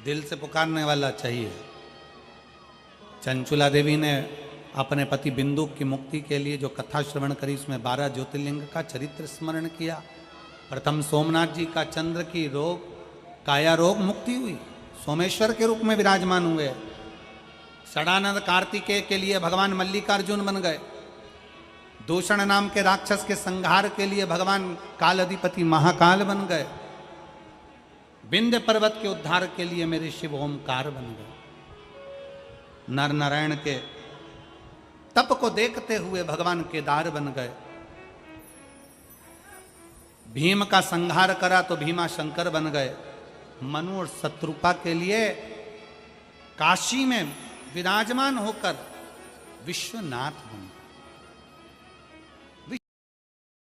दिल से पुकारने वाला चाहिए। चंचुला देवी ने अपने पति बिंदु की मुक्ति के लिए जो कथा श्रवण करी, उसमें 12 ज्योतिर्लिंग का चरित्र स्मरण किया। प्रथम सोमनाथ जी का चंद्र की रोग, काया रोग मुक्ति हुई, सोमेश्वर के रूप में विराजमान हुए। षडानंद कार्तिकेय के लिए भगवान मल्लिकार्जुन बन गए। दूषण नाम के राक्षस के संहार के लिए भगवान काल अधिपति महाकाल बन गए। विंध्य पर्वत के उद्धार के लिए मेरे शिव ओमकार बन गए। नर नारायण के तप को देखते हुए भगवान केदार बन गए। भीम का संहार करा तो भीमा शंकर बन गए। मनु और शत्रुपा के लिए काशी में विराजमान होकर विश्वनाथ बन गए।